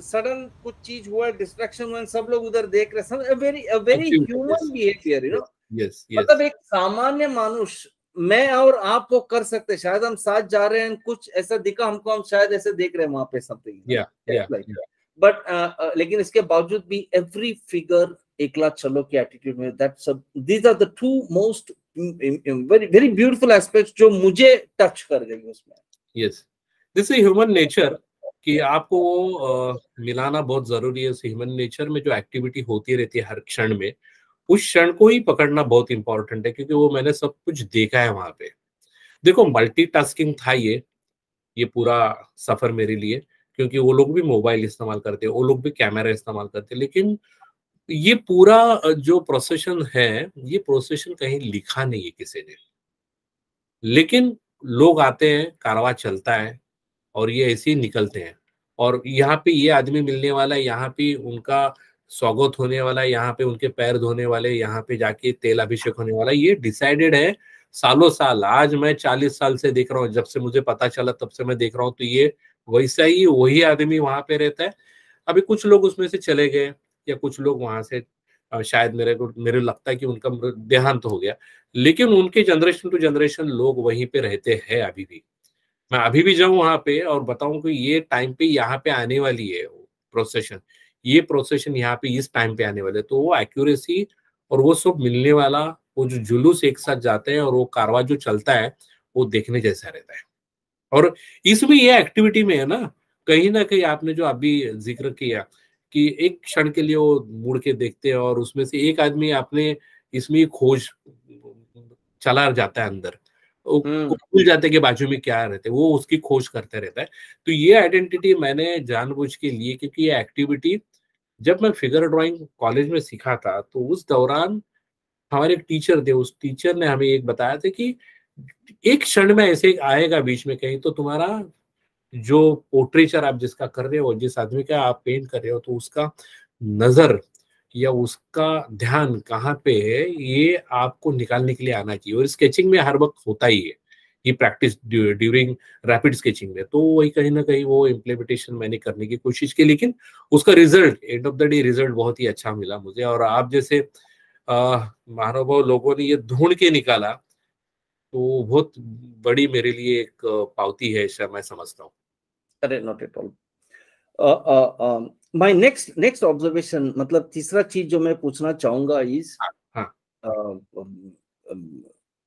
सडन कुछ चीज हुआ, डिस्ट्रैक्शन हुआ, सब लोग उधर देख रहे हैं, very human behaviour, yes. Yes. मतलब एक सामान्य मानुष, मैं और आप वो कर सकते, शायद हम साथ जा रहे हैं, कुछ ऐसा दिखा हमको, हम शायद ऐसे देख रहे हैं वहां पे समथिंग, या। या। बट लेकिन इसके बावजूद भी एवरी फिगर एकला चलो के एटीट्यूड में, that's these are the two most very very beautiful aspects जो मुझे टच कर गई उसमें। Yes, this is human nature, कि आपको वो मिलाना बहुत जरूरी है। ह्यूमन नेचर में जो एक्टिविटी होती रहती है हर क्षण में, उस क्षण को ही पकड़ना बहुत इंपॉर्टेंट है, क्योंकि वो मैंने सब कुछ देखा है वहां पे। देखो, मल्टीटास्किंग था ये पूरा सफर मेरे लिए, क्योंकि वो लोग भी मोबाइल इस्तेमाल करते हैं, वो लोग भी कैमरा इस्तेमाल करते हैं, लेकिन ये पूरा जो प्रोसेशन है, ये प्रोसेशन कहीं लिखा नहीं है किसी ने, लेकिन लोग आते हैं, कारवां चलता है, और ये ऐसे ही निकलते हैं। और यहाँ पे ये आदमी मिलने वाला है, यहाँ पे उनका स्वागत होने वाला है, यहाँ पे उनके पैर धोने वाले, यहाँ पे जाके तेल अभिषेक होने वाला है, ये डिसाइडेड है सालों साल। आज मैं 40 साल से देख रहा हूँ, जब से मुझे पता चला तब से मैं देख रहा हूँ, तो ये वैसा ही वही आदमी वहां पे रहता है। अभी कुछ लोग उसमें से चले गए, या कुछ लोग वहां से शायद मेरे लगता है कि उनका देहांत हो गया, लेकिन उनके जनरेशन टू जनरेशन लोग वहीं पे रहते हैं अभी भी। मैं अभी भी जाऊं वहां पे और बताऊं कि ये टाइम पे यहाँ पे आने वाली है प्रोसेशन, ये प्रोसेशन यहाँ पे इस टाइम पे आने वाले, तो वो एक्यूरेसी और वो सब मिलने वाला, वो जो जुलूस एक साथ जाते हैं और वो कारवा जो चलता है, वो देखने जैसा रहता है। और इसमें ये एक्टिविटी में है ना कहीं आपने जो अभी जिक्र किया कि एक क्षण के लिए वो मुड़ के देखते हैं, और उसमें से एक आदमी आपने इसमें खोज चला जाता है अंदर, वो भूल जाते हैं कि बाजू में क्या रहते हैं, वो उसकी खोज करते रहता है। तो ये आइडेंटिटी मैंने जानबूझ के लिए, क्योंकि ये एक्टिविटी जब मैं फिगर ड्राइंग कॉलेज में सीखा था, तो उस दौरान हमारे एक टीचर थे, उस टीचर ने हमें एक बताया था कि एक क्षण में ऐसे आएगा बीच में कहीं, तो तुम्हारा जो पोर्ट्रेचर आप जिसका कर रहे हो, जिस आदमी का आप पेंट कर रहे हो, तो उसका नजर या उसका ध्यान कहाँ पे है, ये आपको निकालने के लिए आना चाहिए। और स्केचिंग में हर वक्त होता ही है ये प्रैक्टिस ड्यूरिंग रैपिड स्केचिंग में, तो वही कहीं ना कहीं वो इम्प्लीमेंटेशन मैंने करने की कोशिश की, लेकिन उसका result end of the day result बहुत ही अच्छा मिला मुझे। और आप जैसे महानुभाव लोगों ने ये ढूंढ के निकाला, तो बहुत बड़ी मेरे लिए एक पावती है, ऐसा मैं समझता हूँ। अरे not at all. My next observation, मतलब तीसरा चीज जो मैं पूछना चाहूंगा इज हाँ।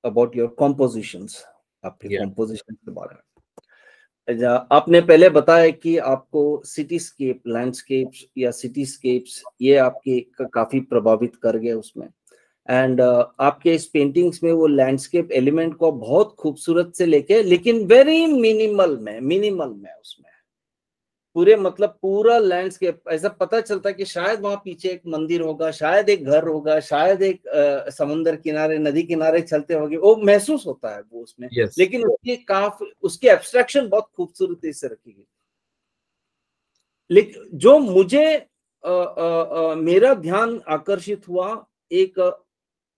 अबाउट योर कॉम्पोजिशंस, आपके या। कॉम्पोजिशन के बारे में। आपने पहले बताया कि आपको सिटीस्केप, लैंडस्केप्स या सिटीस्केप्स, ये आपके काफी प्रभावित कर गए उसमें। एंड आपके इस पेंटिंग्स में वो लैंडस्केप एलिमेंट को बहुत खूबसूरत से लेके, लेकिन वेरी मिनिमल में उसमें पूरे मतलब पूरा लैंडस्केप ऐसा पता चलता है कि शायद वहां पीछे एक मंदिर होगा, शायद एक घर होगा, शायद एक समुद्र किनारे नदी किनारे चलते होंगे, वो महसूस होता है वो उसमें। Yes. लेकिन उसकी एब्स्ट्रैक्शन बहुत खूबसूरती से रखी गई। लेकिन जो मुझे मेरा ध्यान आकर्षित हुआ एक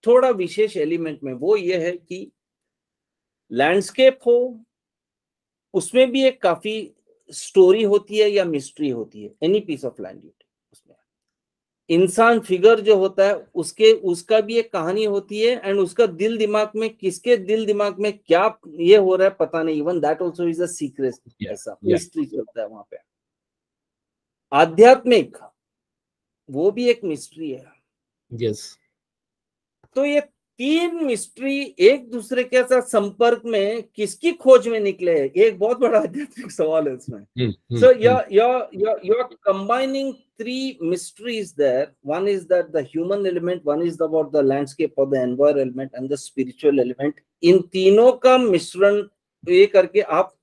थोड़ा विशेष एलिमेंट में, वो ये है कि लैंडस्केप हो उसमें भी एक काफी स्टोरी होती है या मिस्ट्री होती है। एनी पीस ऑफ लैंड उसमें इंसान फिगर जो होता है उसका भी एक कहानी होती है, एंड उसका दिल दिमाग में किसके दिल दिमाग में क्या ये हो रहा है पता नहीं, even that also is a secret. ऐसा मिस्ट्री चलता है वहां पे। आध्यात्मिक वो भी एक मिस्ट्री है। Yes. तो ये तीन मिस्ट्री एक दूसरे के साथ संपर्क में किसकी खोज में निकले, एक बहुत बड़ा आध्यात्मिक सवाल है इसमें। So you're combining three mysteries there. One is that the human element, one is about the landscape or the environment, and the spiritual element. इन तीनों का मिश्रण ये करके आप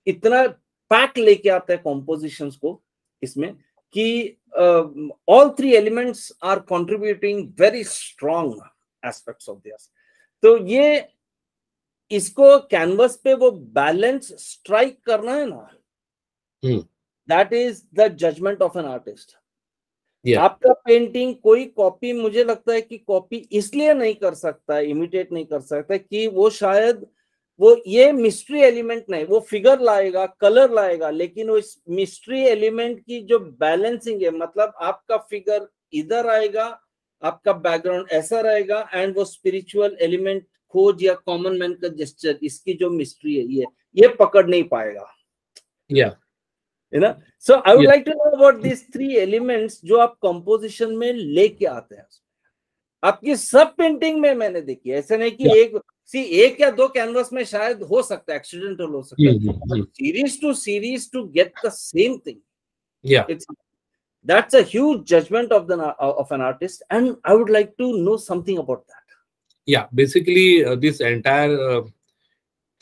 इतना पैक लेके आते हैं कॉम्पोजिशंस को इसमें कि all three elements are contributing very strong aspects of this. तो ये इसको कैनवस पे वो बैलेंस स्ट्राइक करना है ना, that is the judgement of an artist. आपका पेंटिंग कोई कॉपी, मुझे लगता है कि कॉपी इसलिए नहीं कर सकता, इमिटेट नहीं कर सकता कि वो शायद वो ये मिस्ट्री एलिमेंट नहीं, वो फिगर लाएगा, कलर लाएगा, लेकिन वो इस मिस्ट्री एलिमेंट की जो बैलेंसिंग है, मतलब आपका फिगर इधर आएगा, आपका बैकग्राउंड ऐसा रहेगा, एंड वो स्पिरिचुअल एलिमेंट खोज या कॉमन मैन का जेस्चर, इसकी जो मिस्ट्री है ये पकड़ नहीं पाएगा। you know, so I would like to know about these three elements जो आप कंपोजिशन में लेके आते हैं। आपकी सब पेंटिंग में मैंने देखी, ऐसा नहीं कि एक या दो कैनवस में शायद हो सकता है, एक्सीडेंटल हो सकता है, series to get the same thing, that's a huge judgment of an artist, and I would like to know something about that. Basically this entire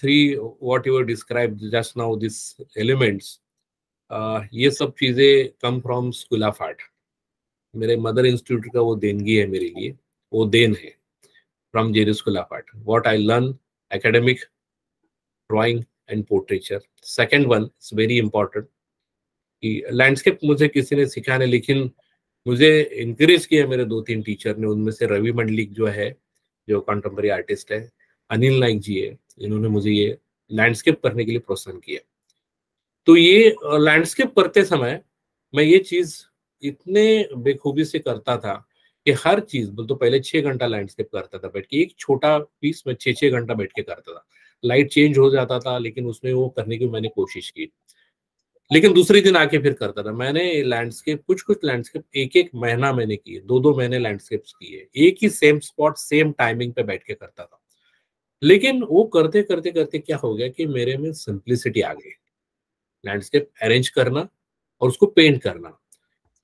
three what you were described just now, these elements, ये सब चीजें come from school of art. मेरे mother institute का वो देनगी है मेरे लिए, वो देन है from JD school of art. What I learn academic, drawing and portraiture. Second one is very important कि लैंडस्केप मुझे किसी ने सिखाने, लेकिन मुझे इंकरेज किया मेरे 2-3 टीचर ने। उनमें से रवि मंडलिक जो है, जो कंटेम्पररी आर्टिस्ट है, अनिल नाइक जी है, इन्होंने मुझे ये लैंडस्केप करने के लिए प्रोत्साहन किया। तो ये लैंडस्केप करते समय मैं ये चीज इतने बेखूबी से करता था कि हर चीज बोल तो पहले 6 घंटा लैंडस्केप करता था बैठ के, एक छोटा पीस में 6 घंटा बैठ के करता था। लाइट चेंज हो जाता था, लेकिन उसमें वो करने की मैंने कोशिश की, लेकिन दूसरे दिन आके फिर करता था। मैंने लैंडस्केप कुछ लैंडस्केप 1 महीना मैंने किए, 2 महीने लैंडस्केप्स किए, एक ही सेम स्पॉट सेम टाइमिंग पे बैठ के करता था। लेकिन वो करते करते करते क्या हो गया कि मेरे में सिंप्लिसिटी आ गई। लैंडस्केप अरेंज करना और उसको पेंट करना,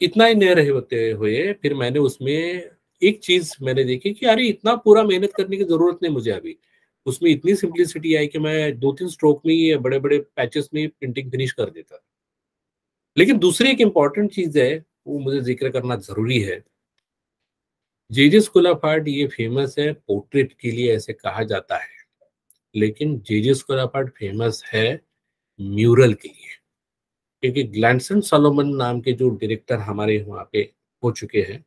इतना ही नहीं रहे होते हुए फिर मैंने उसमें एक चीज मैंने देखी कि अरे इतना पूरा मेहनत करने की जरूरत नहीं मुझे अभी। उसमें इतनी सिंप्लिसिटी आई कि मैं 2-3 स्ट्रोक में ही बड़े बड़े पैचेस में पेंटिंग फिनिश कर देता। लेकिन दूसरी एक इम्पॉर्टेंट चीज है, वो मुझे जिक्र करना जरूरी है। जेजे स्कूल ऑफ आर्ट ये फेमस है पोर्ट्रेट के लिए, ऐसे कहा जाता है, लेकिन JJ school of art famous है म्यूरल के लिए। क्योंकि ग्लैंसन सोलोमन नाम के जो डायरेक्टर हमारे वहाँ पे हो चुके हैं,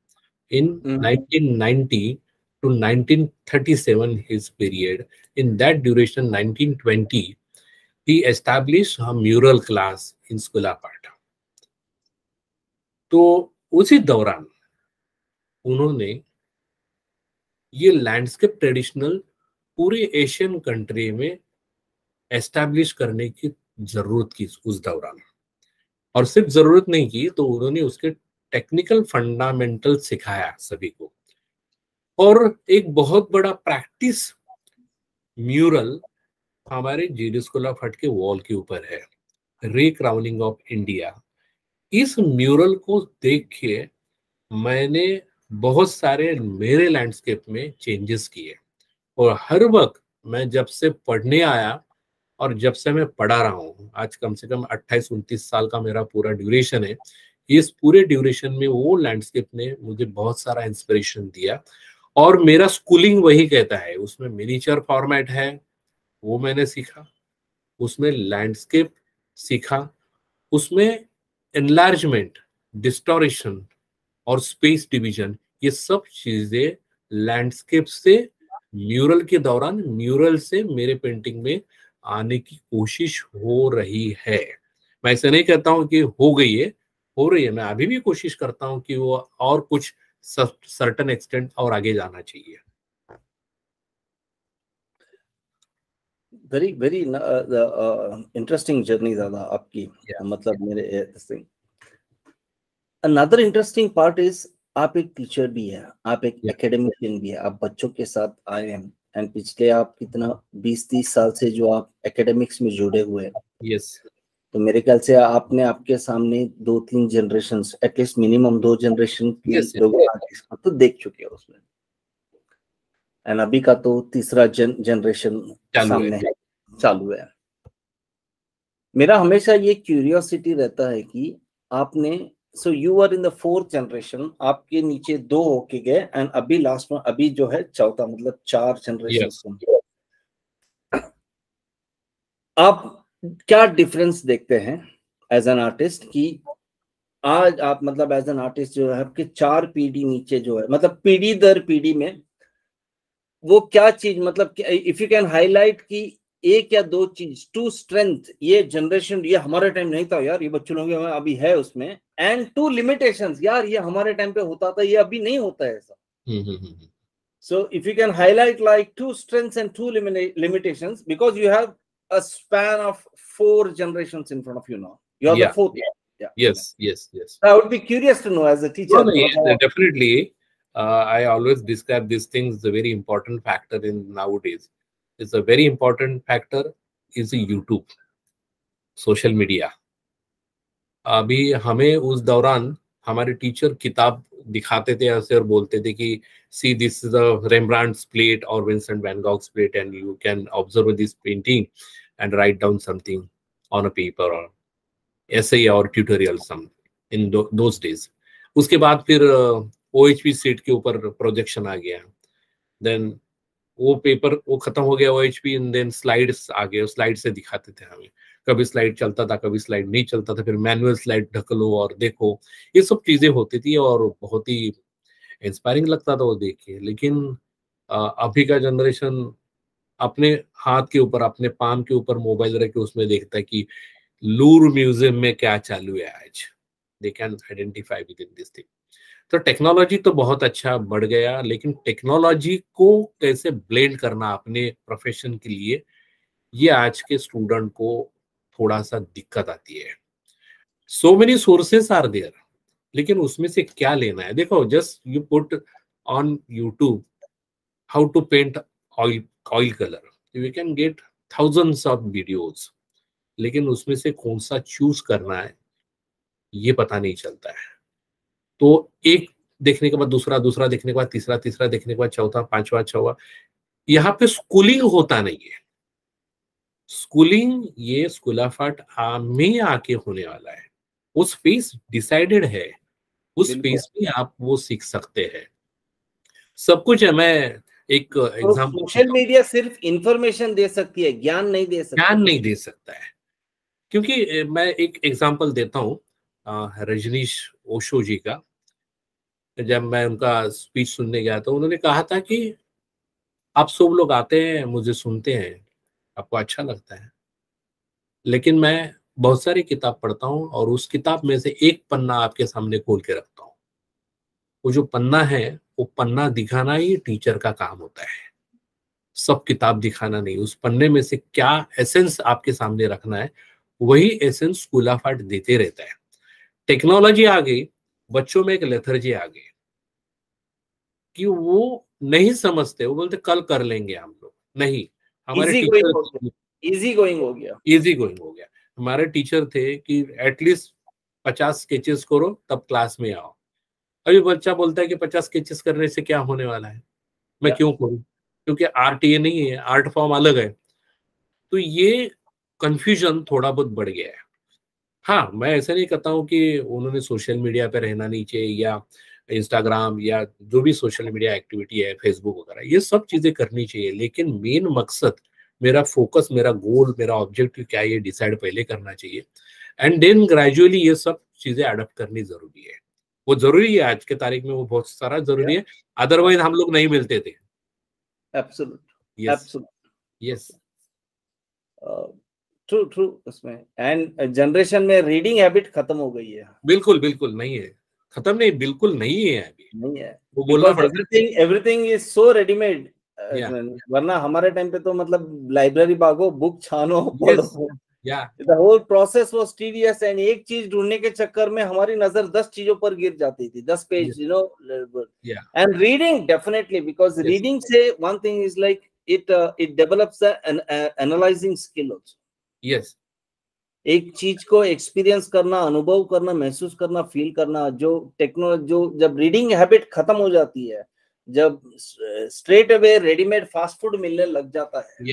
इन 1990 to 1937 his period, in that duration 1920 he established a mural class in School of Art. तो उसी दौरान उन्होंने ये लैंडस्केप ट्रेडिशनल पूरे एशियन कंट्री में एस्टैब्लिश करने की जरूरत की उस दौरान, और सिर्फ जरूरत नहीं की तो उन्होंने उसके टेक्निकल फंडामेंटल सिखाया सभी को। और एक बहुत बड़ा प्रैक्टिस म्यूरल हमारे जेडी स्कूल ऑफ आर्ट के वॉल के ऊपर है, रे क्राउनिंग ऑफ इंडिया। इस म्यूरल को देख के मैंने बहुत सारे मेरे लैंडस्केप में चेंजेस किए, और हर वक्त मैं जब से पढ़ने आया और जब से मैं पढ़ा रहा हूँ, आज कम से कम 28-29 साल का मेरा पूरा ड्यूरेशन है, इस पूरे ड्यूरेशन में वो लैंडस्केप ने मुझे बहुत सारा इंस्पिरेशन दिया। और मेरा स्कूलिंग वही कहता है, उसमें मिनिएचर फॉर्मेट है वो मैंने सीखा, उसमें लैंडस्केप सीखा, उसमें एनलार्जमेंट, डिस्टोरेशन और स्पेस डिवीजन, ये सब चीजें लैंडस्केप से म्यूरल के दौरान, म्यूरल से मेरे पेंटिंग में आने की कोशिश हो रही है। मैं ऐसे नहीं कहता हूं कि हो गई है, हो रही है। मैं अभी भी कोशिश करता हूं कि वो और कुछ सर्टेन एक्सटेंट और आगे जाना चाहिए। वेरी वेरी इंटरेस्टिंग जर्नी दादा आपकी। Yeah. मतलब मेरे अनदर इंटरेस्टिंग पार्ट इज आप एक टीचर भी है, आप एक Yeah. एकेडमिशियन भी है, आप बच्चों के साथ आए हैं, एंड पिछले आप कितना 20-30 साल से जो आप एकेडमिक्स में जुड़े हुए हैं। Yes. तो मेरे ख्याल से आपने आपके सामने 2-3 जनरेशन, एटलीस्ट मिनिमम 2 जनरेशन की Yes. लोग इसको तो देख चुके हैं उसमें, एंड अभी का तो तीसरा जनरेशन सामने है, चालू है। मेरा हमेशा ये क्यूरियोसिटी रहता है कि आपने, so you are in the 4th generation, आपके नीचे 2 होके गए, एंड अभी लास्ट में अभी जो है चौथा, मतलब 4 जनरेशन। आप क्या डिफरेंस देखते हैं एज एन आर्टिस्ट कि आज आप, मतलब एज एन आर्टिस्ट जो है आपके 4 पीढ़ी नीचे जो है, मतलब पीढ़ी दर पीढ़ी में वो क्या चीज, मतलब इफ यू कैन हाईलाइट कि एक या 2 चीज, 2 स्ट्रेंथ, ये जनरेशन, ये हमारे टाइम नहीं था यार, ये बच्चों लोगों में अभी है उसमें, एंड 2 लिमिटेशंस, यार ये हमारे टाइम पे होता था, ये अभी नहीं होता है ऐसा। So if you can highlight like 2 strengths and 2 limitations, because you have a span of 4 generations in front of you now. You are the 4th. Yeah. Yes. I would be curious to know as a teacher. No, definitely. I always describe these things. The very important factor in nowadays. It's a very important factor is YouTube, social media. अभी हमें उस दौरान हमारे teacher किताब दिखाते थे ऐसे और बोलते थे कि see this is a Rembrandt's plate और Vincent van Gogh's plate and you can observe this painting and write down something on a paper और ऐसे और tutorial some in those days. उसके बाद फिर OHP सीट के ऊपर प्रोजेक्शन आ गया, देन वो पेपर वो खत्म हो गया OHP, एंड देन स्लाइड्स आ गए, स्लाइड से दिखाते थे हमें, कभी स्लाइड चलता था कभी स्लाइड नहीं चलता था, फिर मैनुअल स्लाइड ढकलो और देखो, ये सब चीजें होती थी और बहुत ही इंस्पायरिंग लगता था वो देख के। लेकिन अभी का जनरेशन अपने हाथ के ऊपर, अपने पाम के ऊपर मोबाइल रख के उसमें देखता है कि लूर म्यूजियम में क्या चालू है आज, they can identify with in this thing. तो टेक्नोलॉजी तो बहुत अच्छा बढ़ गया, लेकिन टेक्नोलॉजी को कैसे ब्लेंड करना अपने प्रोफेशन के लिए, ये आज के स्टूडेंट को थोड़ा सा दिक्कत आती है। So many sources are there, लेकिन उसमें से क्या लेना है? देखो, just you put on YouTube how to paint oil colour, you can get thousands of videos, लेकिन उसमें से कौन सा चूज करना है ये पता नहीं चलता है। तो एक देखने के बाद दूसरा, दूसरा देखने के बाद तीसरा, तीसरा देखने के बाद चौथा, पांचवा, छठवां, यहाँ पे स्कूलिंग होता नहीं है। स्कूलिंग ये स्कूल ऑफ आर्ट में आके होने वाला है, वो स्पेस डिसाइडेड है, उस स्पेस में आप वो सीख सकते हैं, सब कुछ है। मैं एक एग्जांपल, सोशल मीडिया सिर्फ इंफॉर्मेशन दे सकती है, ज्ञान नहीं दे सकती, ज्ञान नहीं दे सकता है। क्योंकि मैं एक एग्जांपल देता हूँ रजनीश ओशो जी का। जब मैं उनका स्पीच सुनने गया तो उन्होंने कहा था कि आप सब लोग आते हैं, मुझे सुनते हैं, आपको अच्छा लगता है, लेकिन मैं बहुत सारी किताब पढ़ता हूँ और उस किताब में से एक पन्ना आपके सामने खोल के रखता हूँ। वो जो पन्ना है, वो पन्ना दिखाना ही टीचर का काम होता है, सब किताब दिखाना नहीं। उस पन्ने में से क्या एसेंस आपके सामने रखना है, वही एसेंस स्कूल ऑफ आर्ट देते रहता है। टेक्नोलॉजी आ गई, बच्चों में एक लेथर्जी आ गई कि वो नहीं समझते, वो बोलते कल कर लेंगे हम लोग। नहीं, हमारे टीचर इजी गोइंग हो गया, इजी गोइंग हो गया। हमारे टीचर थे कि एटलीस्ट 50 स्केचेस करो तब क्लास में आओ। अभी बच्चा बोलता है कि 50 स्केचेस करने से क्या होने वाला है, मैं क्यों करूं, क्योंकि आर्ट ये नहीं है, आर्ट फॉर्म अलग है। तो ये कंफ्यूजन थोड़ा बहुत बढ़ गया है। हाँ, मैं ऐसा नहीं कहता हूँ कि उन्होंने सोशल मीडिया पे रहना नहीं चाहिए, या इंस्टाग्राम या जो भी सोशल मीडिया एक्टिविटी है, फेसबुक वगैरह, ये सब चीजें करनी चाहिए, लेकिन मेन मकसद, मेरा फोकस, मेरा गोल, मेरा ऑब्जेक्टिव क्या है, ये डिसाइड पहले करना चाहिए। एंड देन ग्रेजुअली ये सब चीजें अडॉप्ट करनी जरूरी है। वो जरूरी है, आज के तारीख में वो बहुत सारा जरूरी है, अदरवाइज हम लोग नहीं मिलते थे। Absolute, yes, absolute, yes, true true. उसमें एंड जनरेशन में रीडिंग हैबिट खत्म हो गई है। बिल्कुल बिल्कुल नहीं है, खत्म नहीं, बिल्कुल नहीं है अभी, नहीं है, वो बोलना बिकॉज पड़ता everything everything is so readymade. है। या वरना हमारे टाइम पे तो मतलब लाइब्रेरी भागो, बुक छानो, यस, पढ़ो। Yeah the whole process was tedious, and एक चीज ढूंढने के चक्कर में हमारी नजर 10 चीजों पर गिर जाती थी, 10 page, yeah and reading definitely, because yes, reading से one thing is like it develops an analysing skill also. Yes, एक चीज को एक्सपीरियंस करना, अनुभव करना, महसूस करना, फील करना, जो टेक्नोलॉजी, जो जब रीडिंग हैबिट खत्म हो जाती है, जब straight away readymade fast food मिलने लग जाता है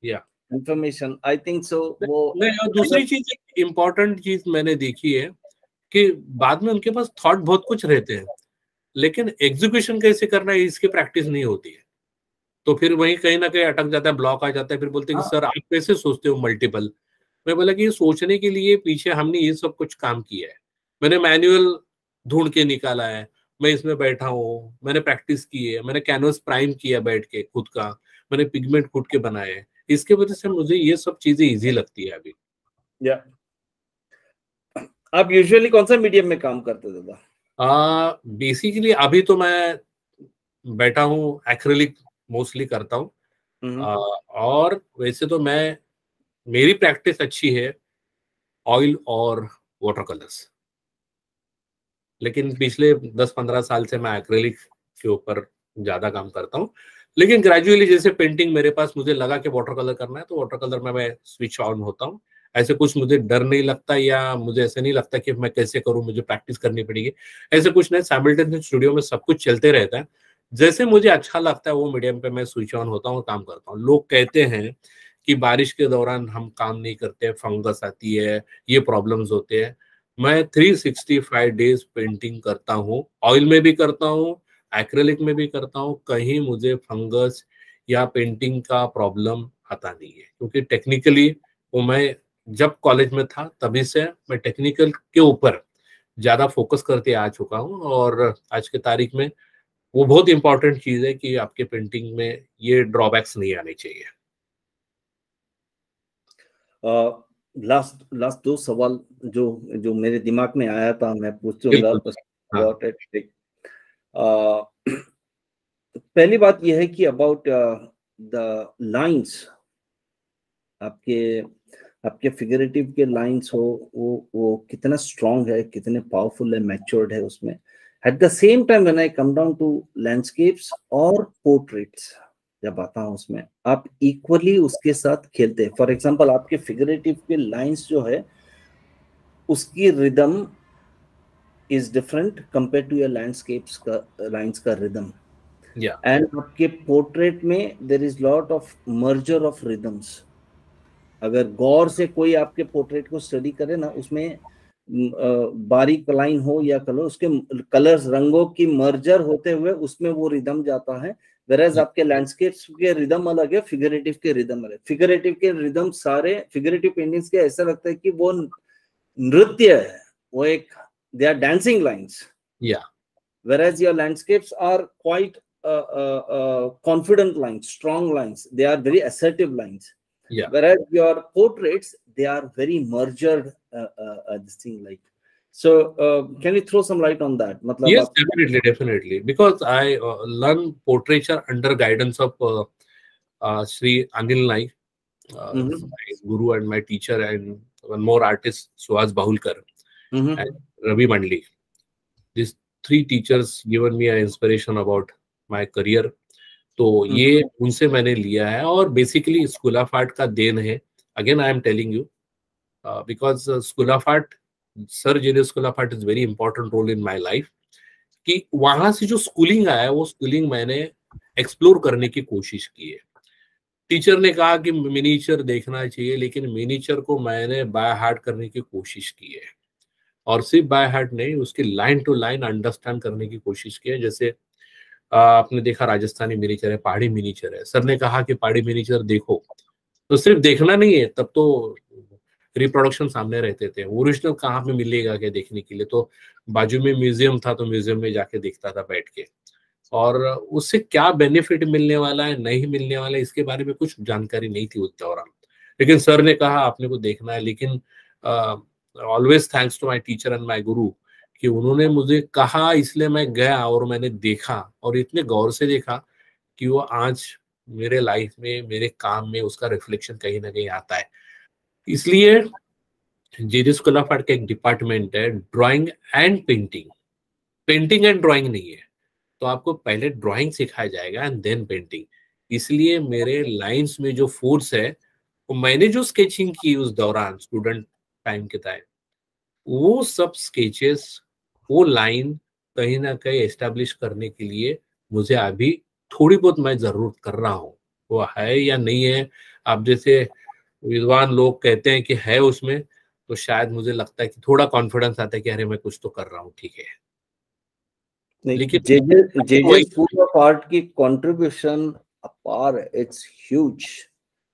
या इंफॉर्मेशन, आई थिंक सो वो नहीं, और दूसरी चीज, इम्पोर्टेंट चीज मैंने देखी है कि बाद में उनके पास थॉट बहुत कुछ रहते हैं, लेकिन एग्जीक्यूशन कैसे करना है इसकी प्रैक्टिस नहीं होती है। तो फिर वहीं कहीं ना कहीं अटक जाता है, ब्लॉक आ जाता है, फिर बोलते हैं कि हाँ, सर आप कैसे सोचते हो मल्टीपल। मैं बोला कि ये सोचने के लिए पीछे हमने ये सब कुछ काम किया है, मैंने मैनुअल ढूंढ के निकाला है, मैं इसमें बैठा हूँ, मैंने प्रैक्टिस की है, मैंने कैनवस प्राइम किया बैठ के खुद का, मैंने पिगमेंट खुद के बनाए हैं, इसके वजह से मुझे ये सब चीजें इजी लगती है अभी। या आप यूजुअली कौन सा मीडियम में काम करते थे दादा? बेसिकली अभी तो मैं बैठा हूँ, एक्रिलिक मोस्टली करता हूँ। और वैसे तो मैं, मेरी प्रैक्टिस अच्छी है ऑयल और वाटर कलर्स, लेकिन पिछले 10-15 साल से मैं एक्रेलिक के ऊपर ज्यादा काम करता हूँ। लेकिन ग्रेजुअली जैसे पेंटिंग मेरे पास, मुझे लगा कि वाटर कलर करना है तो वाटर कलर में मैं स्विच ऑन होता हूँ। ऐसे कुछ मुझे डर नहीं लगता, या मुझे ऐसे नहीं लगता कि मैं कैसे करूँ, मुझे प्रैक्टिस करनी पड़ेगी, ऐसे कुछ नहीं। साइमल्टेनियस स्टूडियो में सब कुछ चलते रहता है, जैसे मुझे अच्छा लगता है वो मीडियम पे मैं स्विच ऑन होता हूँ, काम करता हूँ। लोग कहते हैं कि बारिश के दौरान हम काम नहीं करते, फंगस आती है, ये प्रॉब्लम्स होते हैं। मैं 365 डेज पेंटिंग करता हूँ, ऑयल में भी करता हूँ, एक्रेलिक में भी करता हूँ, कहीं मुझे फंगस या पेंटिंग का प्रॉब्लम आता नहीं है, क्योंकि टेक्निकली वो मैं जब कॉलेज में था तभी से मैं टेक्निकल के ऊपर ज्यादा फोकस करते आ चुका हूँ। और आज के तारीख में वो बहुत इंपॉर्टेंट चीज है कि आपके पेंटिंग में ये ड्रॉबैक्स नहीं आने चाहिए। लास्ट लास्ट दो सवाल जो जो मेरे दिमाग में आया था, मैं पूछूंगा। बिल्कुल। हाँ। अबाउट इट, पहली बात यह है कि अबाउट द लाइंस, आपके आपके फिगरेटिव के लाइंस हो, वो कितना स्ट्रांग है, कितने पावरफुल है, मैच्योर्ड है उसमें। At the same time when I come down to landscapes और पोर्ट्रेट्स, जब आता हूँ उसमें आप इक्वली उसके साथ खेलते हैं। फॉर एग्जांपल आपके फिगरेटिव के लाइंस जो है, उसकी rhythm is different compare to your landscapes का लाइंस का रिदम। या एंड आपके पोर्ट्रेट में there is lot of merger of rhythms. अगर गौर से कोई आपके पोर्ट्रेट को स्टडी करे ना, उसमें बारीक लाइन हो या कलर, उसके कलर्स, रंगों की मर्जर होते हुए उसमें वो रिदम जाता है। वेराज आपके लैंडस्केप्स के रिदम अलग है, फिगरेटिव के रिदम अलग। फिगरेटिव के रिदम सारे फिगरेटिव पेंटिंग्स के ऐसा लगता है कि वो नृत्य है, वो एक, दे आर डांसिंग लाइंस। या whereas your landscapes are quite confident lines, strong lines, they are very assertive lines. या Whereas your portraits, they are very merged, this thing like. So can you throw some light on that? मतलब Yes, आप, definitely. Because I learn portraiture under guidance of Sri Anil Naik, my guru and my teacher, and one more artist, Suhas Bahulkar, and Ravi Mandli. These three teachers given me an inspiration about my career. तो ये उनसे मैंने लिया है, और basically school of art का देन है। Again I am telling you, because school of art, sir जेने school of art is very important role in my life. कि वहां से जो स्कूलिंग आया है, वो स्कूलिंग मैंने एक्सप्लोर करने की कोशिश की है। टीचर ने कहा कि मिनीचर देखना चाहिए, लेकिन मिनीचर को मैंने बाय हार्ट करने की कोशिश की है, और सिर्फ बाय हार्ट नहीं, उसकी लाइन टू लाइन अंडरस्टैंड करने की कोशिश की है। जैसे आपने देखा राजस्थानी मिनीचर है, पहाड़ी मिनीचर है, सर ने कहा कि पहाड़ी मिनीचर देखो, तो सिर्फ देखना नहीं है, तब तो रिप्रोडक्शन सामने रहते थे, ओरिजिनल कहाँ पे मिलेगा क्या देखने के लिए, तो बाजू में म्यूजियम था, तो म्यूजियम में जाके देखता था बैठ के, और उससे क्या बेनिफिट मिलने वाला है नहीं मिलने वाला है इसके बारे में कुछ जानकारी नहीं थी उस दौरान। लेकिन सर ने कहा आपने को देखना है, लेकिन always thanks to my teacher and my guru कि उन्होंने मुझे कहा, इसलिए मैं गया और मैंने देखा, और इतने गौर से देखा कि वो आज मेरे लाइफ में, मेरे काम में उसका रिफ्लेक्शन कहीं ना कहीं आता है। इसलिए जेजे स्कूल ऑफ आर्ट का एक डिपार्टमेंट है drawing and painting, painting and drawing नहीं है, तो आपको पहले ड्राइंग सिखाया जाएगा एंड देन पेंटिंग। इसलिए मेरे लाइंस में जो फोर्स है, वो मैंने जो स्केचिंग की उस दौरान स्टूडेंट टाइम के टाइम, वो सब स्केचेस, वो लाइन कहीं ना कहीं एस्टेब्लिश करने के लिए मुझे अभी थोड़ी बहुत मैं जरूरत कर रहा हूँ। वो है या नहीं है, आप जैसे विद्वान लोग कहते हैं कि है उसमें, तो शायद मुझे लगता है कि थोड़ा कॉन्फिडेंस आता है कि अरे मैं कुछ तो कर रहा हूँ, ठीक है। नहीं, लेकिन जेजे स्कूल ऑफ आर्ट की कंट्रीब्यूशन अपार है, इट्स ह्यूज।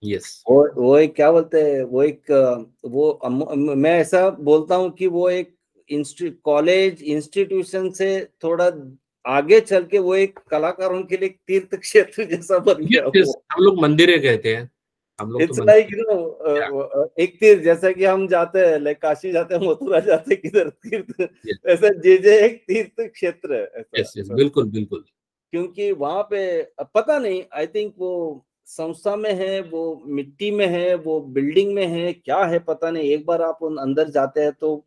यस, वो एक क्या बोलते हैं, वो एक मैं ऐसा बोलता हूँ कि वो एक कॉलेज इंस्टीट्यूशन से थोड़ा आगे चल के वो एक कलाकारों के लिए तीर्थ क्षेत्र जैसा बन गया वो। हम लोग मंदिर कहते हैं, हम लोग तो इट्स लाइक मंदिर। एक तीर्थ, जैसा कि हम जाते हैं लाइक काशी जाते हैं, मथुरा जाते हैं, किधर तीर्थ, यस ऐसा जे एक तीर्थ क्षेत्र है यस, ऐसा। बिल्कुल बिल्कुल। क्योंकि वहां पे पता नहीं, आई थिंक वो संस्था में है, वो मिट्टी में है, वो बिल्डिंग में है, क्या है पता नहीं, एक बार आप उन अंदर जाते हैं तो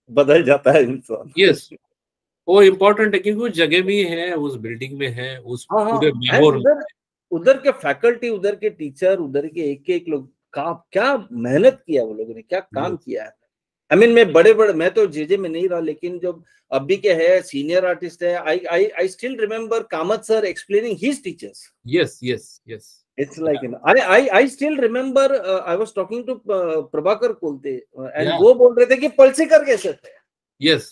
बदल जाता है इंसान। यस, वो इम्पोर्टेंट है क्योंकि वो जगह भी है, उस बिल्डिंग में है, उस हाँ पूरे हाँ, एंड माहौल में। उधर उधर के फैकल्टी, उधर के टीचर, उधर के एक लोग का क्या मेहनत किया, वो लोगों ने क्या काम यस किया है। आई मीन मैं बड़े बड़े, मैं तो जेजे में नहीं रहा, लेकिन जो अभी के है सीनियर आर्टिस्ट है, I still remember Kamat sir explaining his teachers. Yes yes yes, It's like, you know, I still remember, I was talking to Prabhakar Kolte, या and वो बोल रहे थे कि पलसीकर कैसे थे। यस,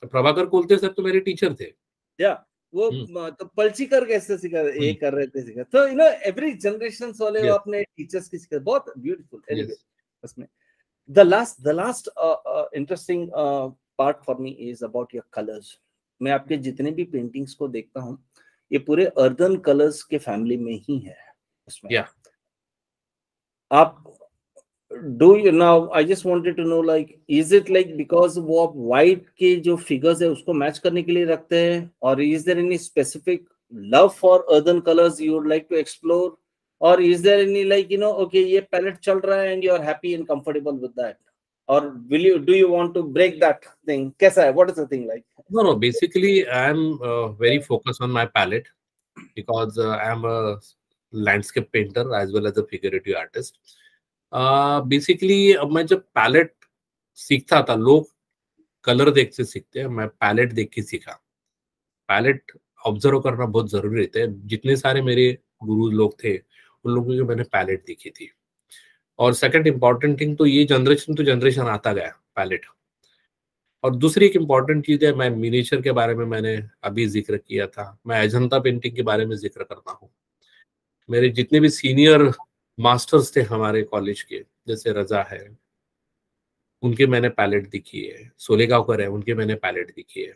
प्रभाकर कोलते सर तो मेरे टीचर थे। या वो हम्म तो पलसीकर कैसे सिखा, ये हम्म, कर रहे थे सिखा, तो एवरी जनरेशन वाले वो यस अपने टीचर्स की सिखा, बहुत ब्यूटीफुल। यस, एनीवे, उसमें the last interesting part for me is about your colors. मैं आपके जितने भी पेंटिंग्स को देखता हूँ, ये पूरे अर्दन कलर्स के फैमिली में ही है उसमें। या आप do you now, I just wanted to know, like, is it like because वो आप white के जो figures है उसको मैच करने के लिए रखते हैं, or is there any specific love for earthen colors you would like to explore, or is there any like, okay, ये palette चल रहा है and you are happy and comfortable with that, or do you want to break that thing, कैसा है, what is the thing like? no, basically I am very focused on my palette because I am a landscape painter as well as a figurative artist. Basically अब मैं जब palette सीखता था, लोग colour देख से सीखते हैं, मैं पैलेट देख के सीखा। पैलेट ऑब्जर्व करना बहुत जरूरी रहता है। जितने सारे मेरे गुरु लोग थे, उन लोगों की मैंने पैलेट देखी थी। और सेकंड इम्पॉर्टेंट थिंग, तो ये जनरेशन टू जनरेशन आता गया पैलेट। और दूसरी एक इम्पॉर्टेंट चीज है, मैं मिनिएचर के बारे में मैंने अभी जिक्र किया था, मैं अजंता पेंटिंग के बारे में जिक्र करता हूँ। मेरे जितने भी सीनियर मास्टर्स थे हमारे कॉलेज के, जैसे रजा है, उनके मैंने पैलेट दिखी है, सोलेगांवकर है, उनके मैंने पैलेट दिखी है,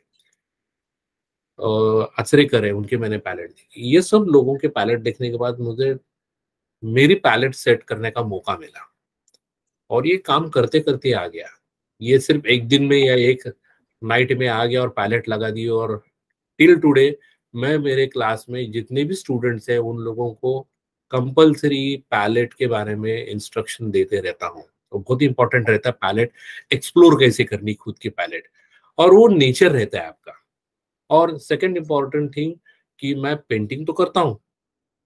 और अचरेकर है, उनके मैंने पैलेट देखी। ये सब लोगों के पैलेट देखने के बाद मुझे मेरी पैलेट सेट करने का मौका मिला, और ये काम करते करते आ गया। ये सिर्फ एक दिन में या एक नाइट में आ गया और पैलेट लगा दी, और टिल टुडे मैं मेरे क्लास में जितने भी स्टूडेंट्स हैं उन लोगों को कंपलसरी पैलेट के बारे में इंस्ट्रक्शन देते रहता हूँ। तो बहुत इंपॉर्टेंट रहता है पैलेट एक्सप्लोर कैसे करनी, खुद की पैलेट, और वो नेचर रहता है आपका। और सेकंड इम्पॉर्टेंट थिंग कि मैं पेंटिंग तो करता हूँ,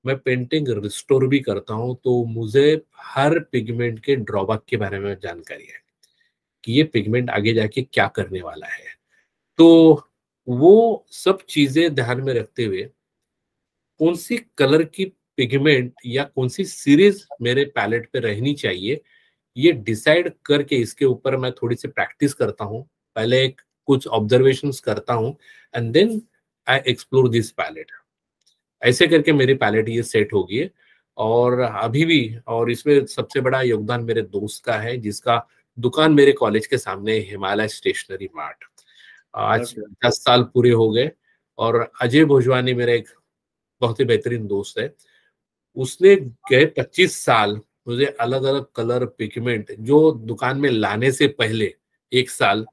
मैं पेंटिंग रिस्टोर भी करता हूँ, तो मुझे हर पिगमेंट के ड्रॉबैक के बारे में जानकारी है कि ये पिगमेंट आगे जाके क्या करने वाला है। तो वो सब चीजें ध्यान में रखते हुए कौन सी कलर की पिगमेंट या कौन सी सीरीज मेरे पैलेट पे रहनी चाहिए, ये डिसाइड करके इसके ऊपर मैं थोड़ी सी प्रैक्टिस करता हूँ, पहले एक कुछ ऑब्जर्वेशंस करता हूँ, and then I explore this palette. ऐसे करके मेरी पैलेट ये सेट होगी है। और अभी भी, और इसमें सबसे बड़ा योगदान मेरे दोस्त का है, जिसका दुकान मेरे कॉलेज के सामने है, हिमालय स्टेशनरी मार्ट। आज 10 साल पूरे हो गए। और अजय भोजवानी मेरा एक बहुत ही बेहतरीन दोस्त है, उसने गए 25 साल मुझे अलग अलग कलर पिगमेंट जो दुकान में लाने से पहले 1 साल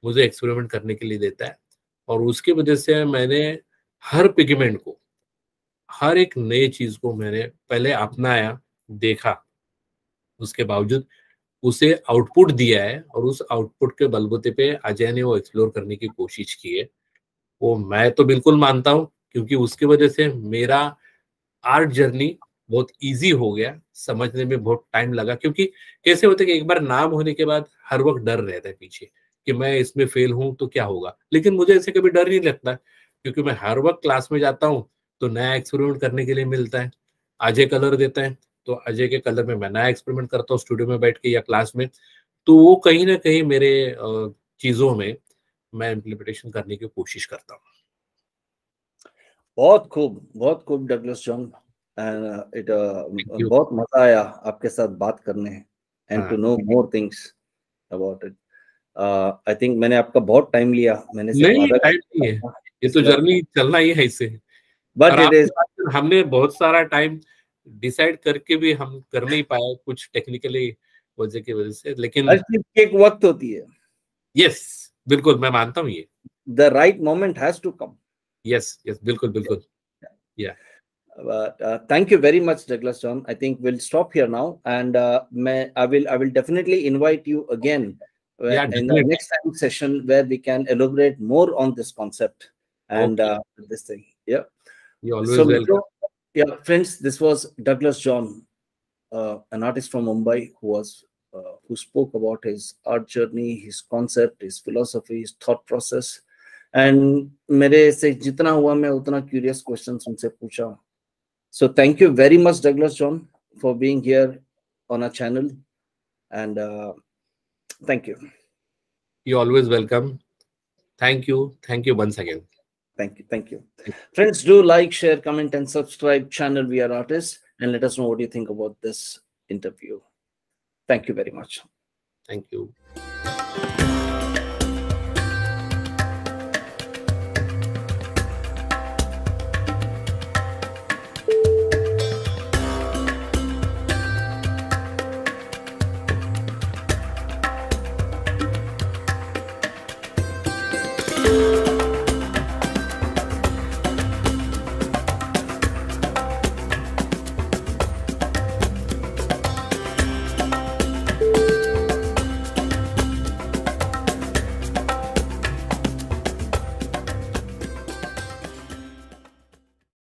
मुझे एक्सपेरिमेंट करने के लिए देता है। और उसकी वजह से मैंने हर पिगमेंट को, हर एक नए चीज को मैंने पहले अपनाया, देखा, उसके बावजूद उसे आउटपुट दिया है, और उस आउटपुट के बलबूते पे अजय ने वो एक्सप्लोर करने की कोशिश की है। वो मैं तो बिल्कुल मानता हूँ, क्योंकि उसकी वजह से मेरा आर्ट जर्नी बहुत इजी हो गया, समझने में बहुत टाइम लगा। क्योंकि कैसे होता है कि एक बार नाम होने के बाद हर वक्त डर रहता है पीछे कि मैं इसमें फेल हूं तो क्या होगा, लेकिन मुझे ऐसे कभी डर नहीं लगता, क्योंकि मैं हर वक्त क्लास में जाता हूँ तो नया एक्सपेरिमेंट करने के लिए मिलता है। अजय कलर देता है तो अजय के कलर में मैं नया एक्सपेरिमेंट करता हूँ स्टूडियो में बैठ के या क्लास में। तो वो कहीं ना कहीं मेरे चीजों में मैं इम्प्लीमेंटेशन करने की कोशिश करता हूँ। बहुत खूब डगलस जॉन। It you. बहुत मजा आया आपके साथ बात करने and to know more things about it. I think मैंने आपका बहुत टाइम लिया, मैंने सिर्फ नहीं, आधा टाइम नहीं है, ये तो जर्नी चलना ही है इससे। बट और इट इज हमने बहुत सारा टाइम डिसाइड करके भी हम कर नहीं पाए कुछ टेक्निकली वजह की वजह से, लेकिन हर चीज की एक वक्त होती है। यस, बिल्कुल मैं मानता हूँ ये। The right moment has to come. Yes yes, बिल्कुल बिल्कुल। या But thank you very much, Douglas John. I think we'll stop here now, and I will definitely invite you again या in the definitely. next time session where we can elaborate more on this concept and okay, this thing. Yeah. You So, always welcome. yeah, friends, this was Douglas John, an artist from Mumbai who spoke about his art journey, his concept, his philosophy, his thought process. And मेरे से जितना हुआ मैं उतना curious questions उनसे पूछा. So thank you very much, Douglas John, for being here on our channel, and thank you. You always welcome. Thank you once again. Thank you. Friends, do like, share, comment, and subscribe channel We Are Artists, and let us know what you think about this interview. Thank you very much. Thank you.